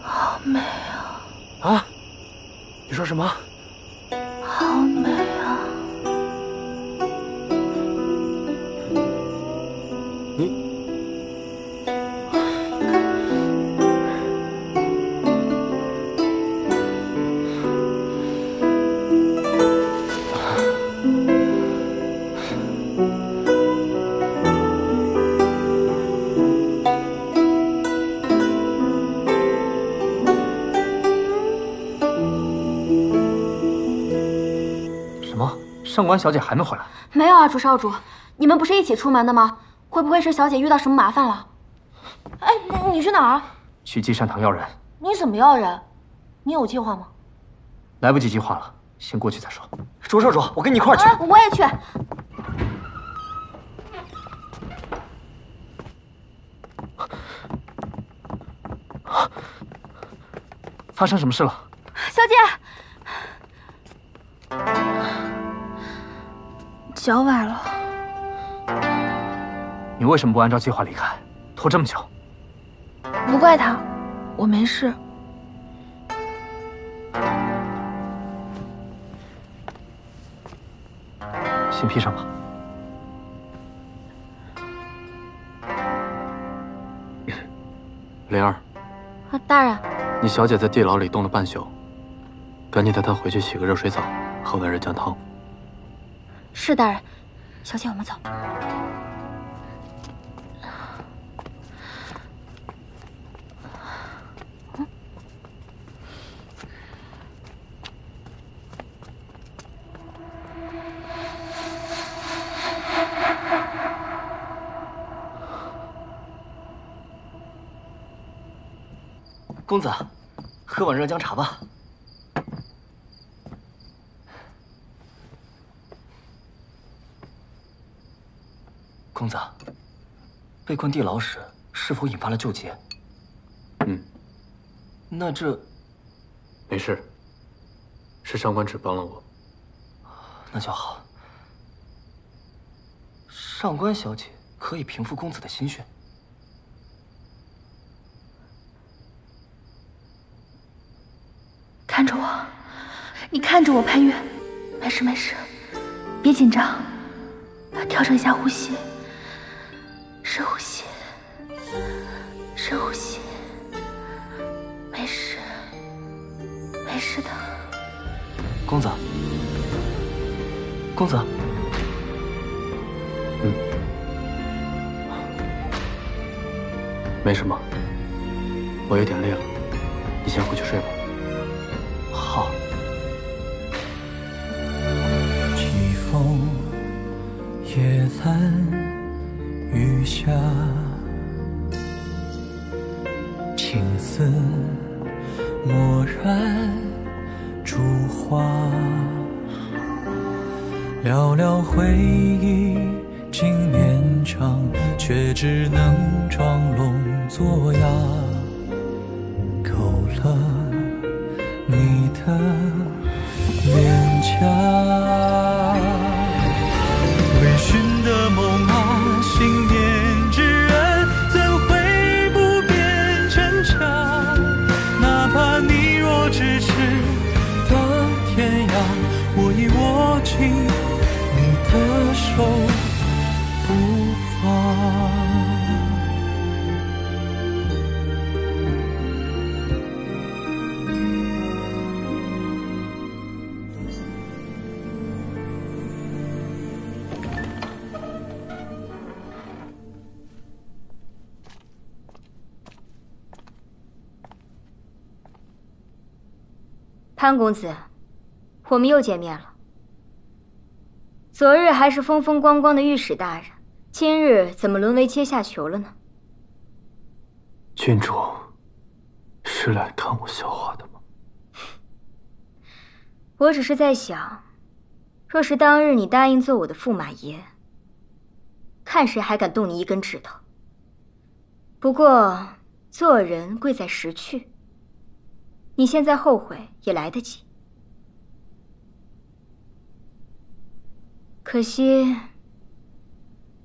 好美啊！啊？你说什么？好美啊！上官小姐还没回来？没有啊，主少主，你们不是一起出门的吗？会不会是小姐遇到什么麻烦了？哎，你去哪儿？去积善堂要人。你怎么要人？你有计划吗？来不及计划了，先过去再说。主少主，我跟你一块儿去。我也去。发生什么事了？小姐。脚崴了。你为什么不按照计划离开？拖这么久。不怪他，我没事。先披上吧。灵儿，大人，你小姐在地牢里冻了半宿，赶紧带她回去洗个热水澡，喝碗热姜汤。是大人，小姐，我们走。公子，喝碗热姜茶吧。公子，被困地牢时是否引发了旧劫？那这……没事，是上官芷帮了我。那就好。上官小姐可以平复公子的心绪。看着我，你看着我，潘越，没事没事，别紧张，调整一下呼吸，深呼吸，深呼吸，没事，没事的。公子，公子，没什么，我有点累了，你先回去睡吧。好。季风夜阑雨下，青丝蓦然烛花，寥寥回忆经年长，却只能装聋作哑，勾勒你的脸颊。微醺的梦啊，信念之人怎会不变真假？哪怕你若咫尺的天涯，我已握紧你的手不放。潘公子，我们又见面了。昨日还是风风光光的御史大人，今日怎么沦为阶下囚了呢？郡主是来看我笑话的吗？我只是在想，若是当日你答应做我的驸马爷，看谁还敢动你一根指头。不过做人贵在识趣，你现在后悔也来得及。可惜，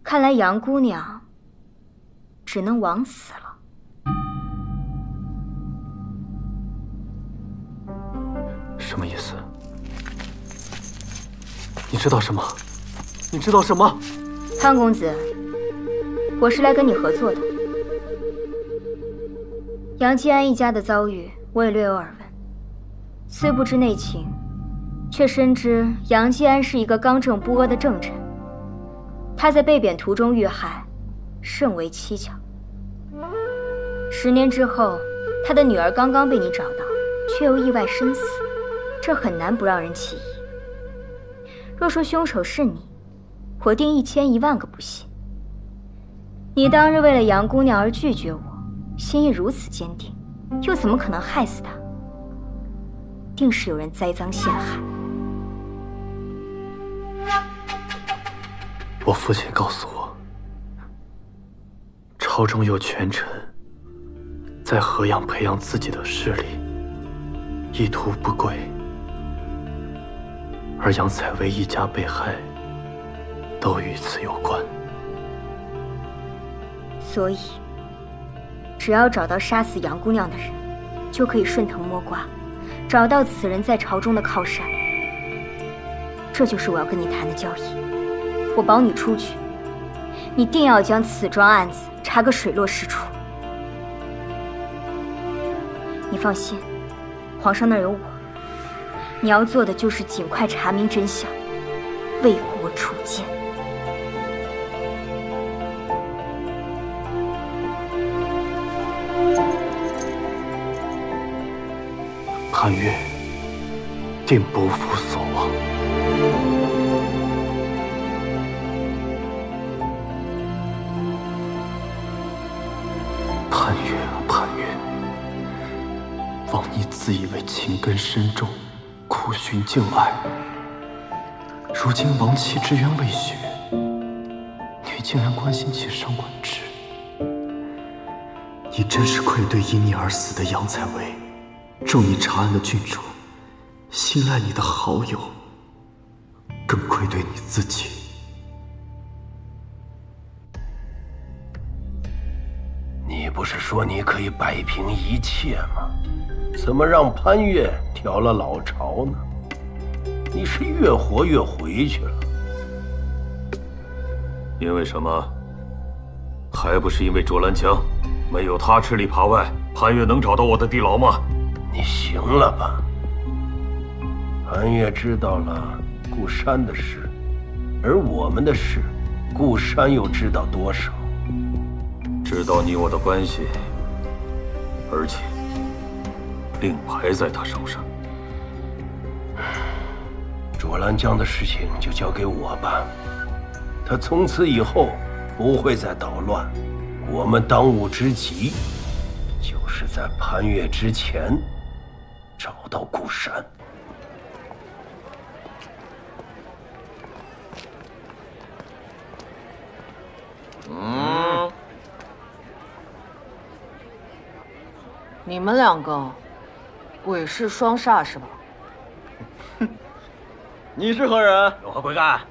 看来杨姑娘只能枉死了。什么意思？你知道什么？你知道什么？潘公子，我是来跟你合作的。杨继安一家的遭遇，我也略有耳闻，虽不知内情，却深知杨继安是一个刚正不阿的正臣。他在被贬途中遇害，甚为蹊跷。10年之后，他的女儿刚刚被你找到，却又意外身死，这很难不让人起疑。若说凶手是你，我定1000、10000个不信。你当日为了杨姑娘而拒绝我，心意如此坚定，又怎么可能害死她？定是有人栽赃陷害。我父亲告诉我，朝中有权臣在河阳培养自己的势力，意图不轨，而杨采薇一家被害，都与此有关。所以，只要找到杀死杨姑娘的人，就可以顺藤摸瓜，找到此人在朝中的靠山。这就是我要跟你谈的交易。我保你出去，你定要将此桩案子查个水落石出。你放心，皇上那儿有我。你要做的就是尽快查明真相，为国除奸。潘越定不负所望。潘越啊，潘越，枉你自以为情根深重，苦寻旧爱，如今亡妻之冤未雪，你竟然关心起上官芷，你真是愧对因你而死的杨采薇，助你查案的郡主，信赖你的好友，更愧对你自己。不是说你可以摆平一切吗？怎么让潘越挑了老巢呢？你是越活越回去了。因为什么？还不是因为卓兰江，没有他吃里扒外，潘越能找到我的地牢吗？你行了吧？潘越知道了顾山的事，而我们的事，顾山又知道多少？知道你我的关系，而且令牌在他手上。卓兰江的事情就交给我吧，他从此以后不会再捣乱。我们当务之急，就是在潘越之前找到顾山。你们两个鬼市双煞是吧？你是何人？有何贵干？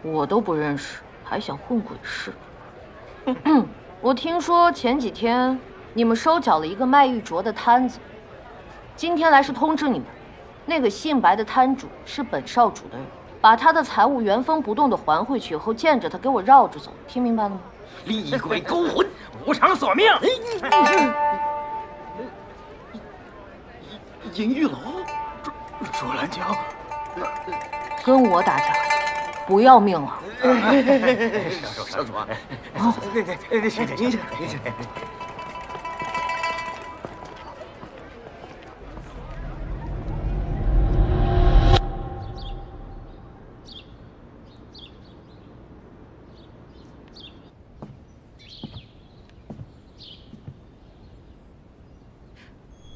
我都不认识，还想混鬼市？我听说前几天你们收缴了一个卖玉镯的摊子，今天来是通知你们，那个姓白的摊主是本少主的人，把他的财物原封不动的还回去以后，见着他给我绕着走，听明白了吗？厉鬼勾魂，无偿索命。银玉楼，卓兰江，跟我打架，不要命了！少主啊，那请您请。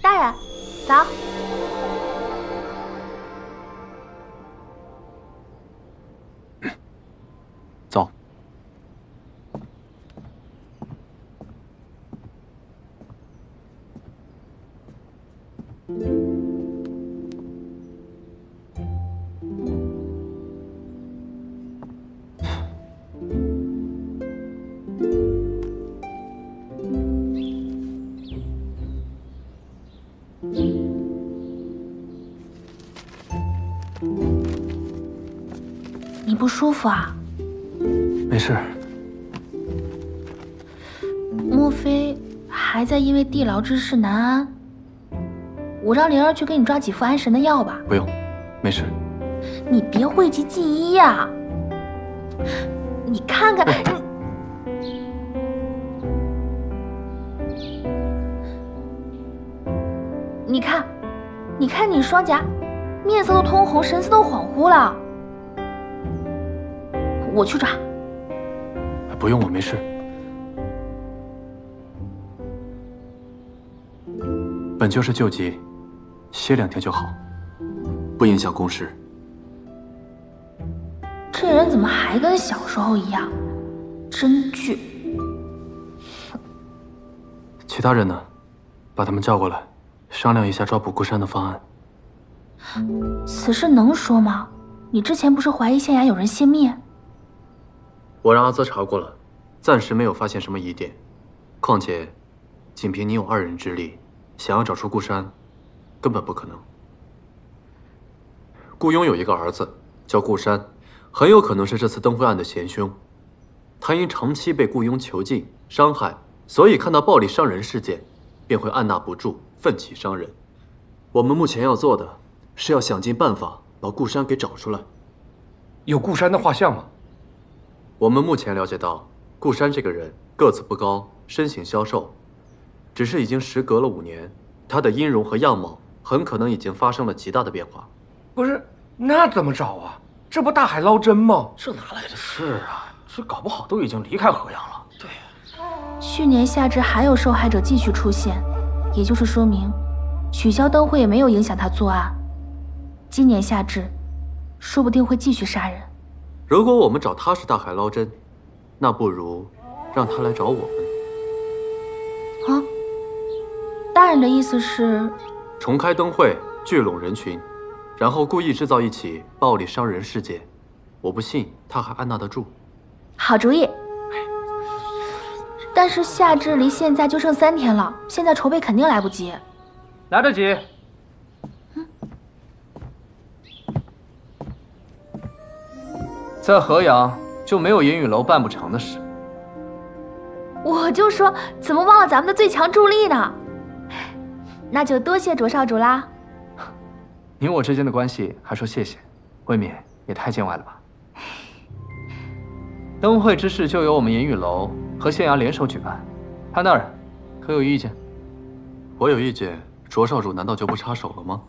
大人，早。走。你不舒服啊？没事。莫非还在因为地牢之事难安？我让灵儿去给你抓几副安神的药吧。不用，没事。你别讳疾忌医呀！你看看你看，你看你双颊，面色都通红，神色都恍惚了。我去抓。不用，我没事。本就是救急，歇2天就好，不影响公事。这人怎么还跟小时候一样，真倔。其他人呢？把他们叫过来，商量一下抓捕顾山的方案。此事能说吗？你之前不是怀疑县衙有人泄密？我让阿泽查过了，暂时没有发现什么疑点。况且，仅凭你我2人之力，想要找出顾山，根本不可能。顾庸有一个儿子叫顾山，很有可能是这次灯会案的嫌凶。他因长期被顾庸囚禁、伤害，所以看到暴力伤人事件，便会按捺不住，奋起伤人。我们目前要做的，是要想尽办法把顾山给找出来。有顾山的画像吗？我们目前了解到，顾山这个人个子不高，身形消瘦，只是已经时隔了5年，他的音容和样貌很可能已经发生了极大的变化。不是，那怎么找啊？这不大海捞针吗？这哪来的事啊？这搞不好都已经离开河阳了。对，去年夏至还有受害者继续出现，也就是说明，取消灯会也没有影响他作案。今年夏至，说不定会继续杀人。如果我们找他是大海捞针，那不如让他来找我们。啊？大人的意思是？重开灯会，聚拢人群，然后故意制造一起暴力伤人事件。我不信他还按捺得住。好主意。但是夏至离现在就剩3天了，现在筹备肯定来不及。来得及。在河阳就没有银雨楼办不成的事。我就说，怎么忘了咱们的最强助力呢？那就多谢卓少主啦。你我之间的关系还说谢谢，未免也太见外了吧？灯会之事就由我们银雨楼和县衙联手举办，潘大人可有意见？我有意见，卓少主难道就不插手了吗？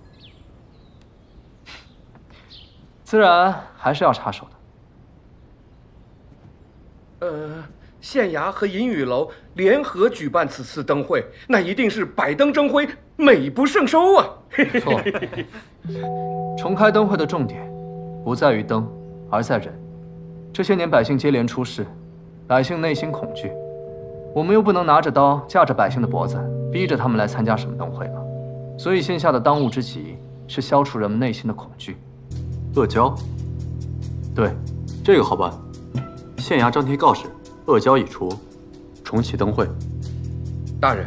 自然还是要插手的。县衙和银雨楼联合举办此次灯会，那一定是百灯争辉，美不胜收啊！错，重开灯会的重点不在于灯，而在人。这些年百姓接连出事，百姓内心恐惧，我们又不能拿着刀架着百姓的脖子，逼着他们来参加什么灯会了。所以现下的当务之急是消除人们内心的恐惧。恶交？对，这个好办。县衙张贴告示，恶交已除，重启灯会。大人，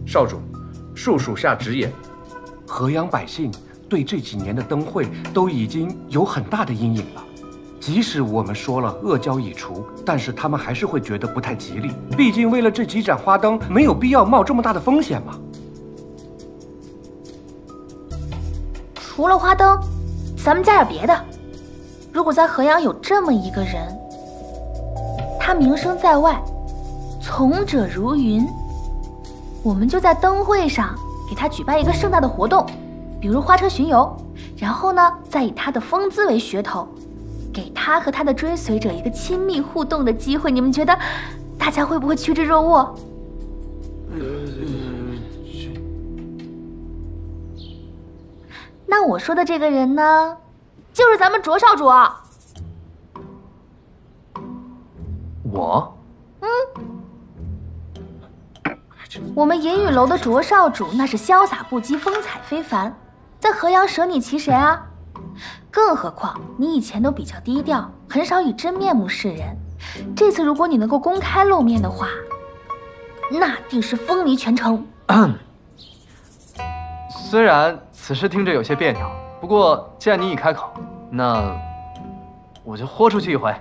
少主，恕属下直言，河阳百姓对这几年的灯会都已经有很大的阴影了。即使我们说了恶交已除，但是他们还是会觉得不太吉利。毕竟为了这几盏花灯，没有必要冒这么大的风险嘛。除了花灯，咱们加点别的。如果在河阳有这么一个人，他名声在外，从者如云，我们就在灯会上给他举办一个盛大的活动，比如花车巡游，然后呢，再以他的风姿为噱头，给他和他的追随者一个亲密互动的机会。你们觉得大家会不会趋之若鹜？那我说的这个人呢，就是咱们卓少主。我？我们银雨楼的卓少主那是潇洒不羁，风采非凡，在河阳舍你其谁啊？更何况你以前都比较低调，很少以真面目示人。这次如果你能够公开露面的话，那定是风靡全城。虽然此事听着有些别扭，不过既然你已开口，那我就豁出去一回。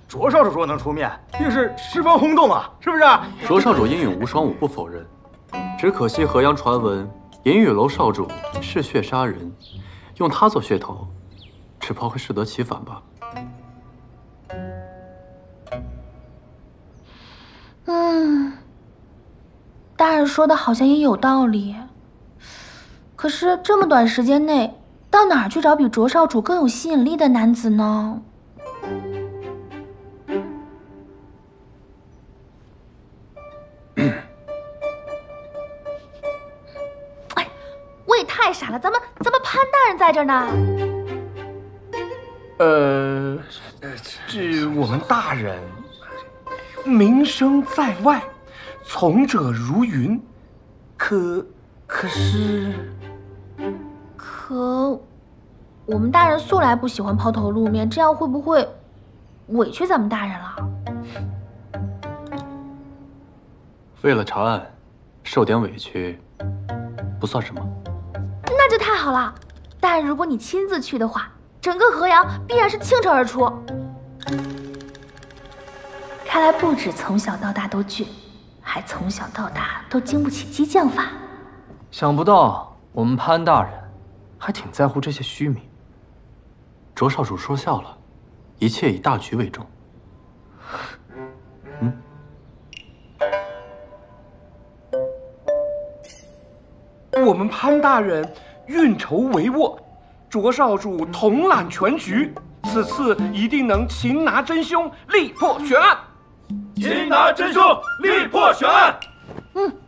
卓少主说能出面，定是十分轰动啊，是不是？卓少主英勇无双，我不否认，只可惜河阳传闻银雨楼少主嗜血杀人，用他做噱头，只怕会适得其反吧。大人说的好像也有道理。可是这么短时间内，到哪儿去找比卓少主更有吸引力的男子呢？哎，我也太傻了，咱们潘大人在这儿呢。这我们大人名声在外，从者如云，可我们大人素来不喜欢抛头露面，这样会不会委屈咱们大人了？为了查案，受点委屈，不算什么。那就太好了，大人，如果你亲自去的话，整个河阳必然是倾城而出。看来不止从小到大都倔，还从小到大都经不起激将法。想不到我们潘大人还挺在乎这些虚名。卓少主说笑了，一切以大局为重。我们潘大人运筹帷幄，卓少主统揽全局，此次一定能擒拿真凶，力破悬案。擒拿真凶，力破悬案。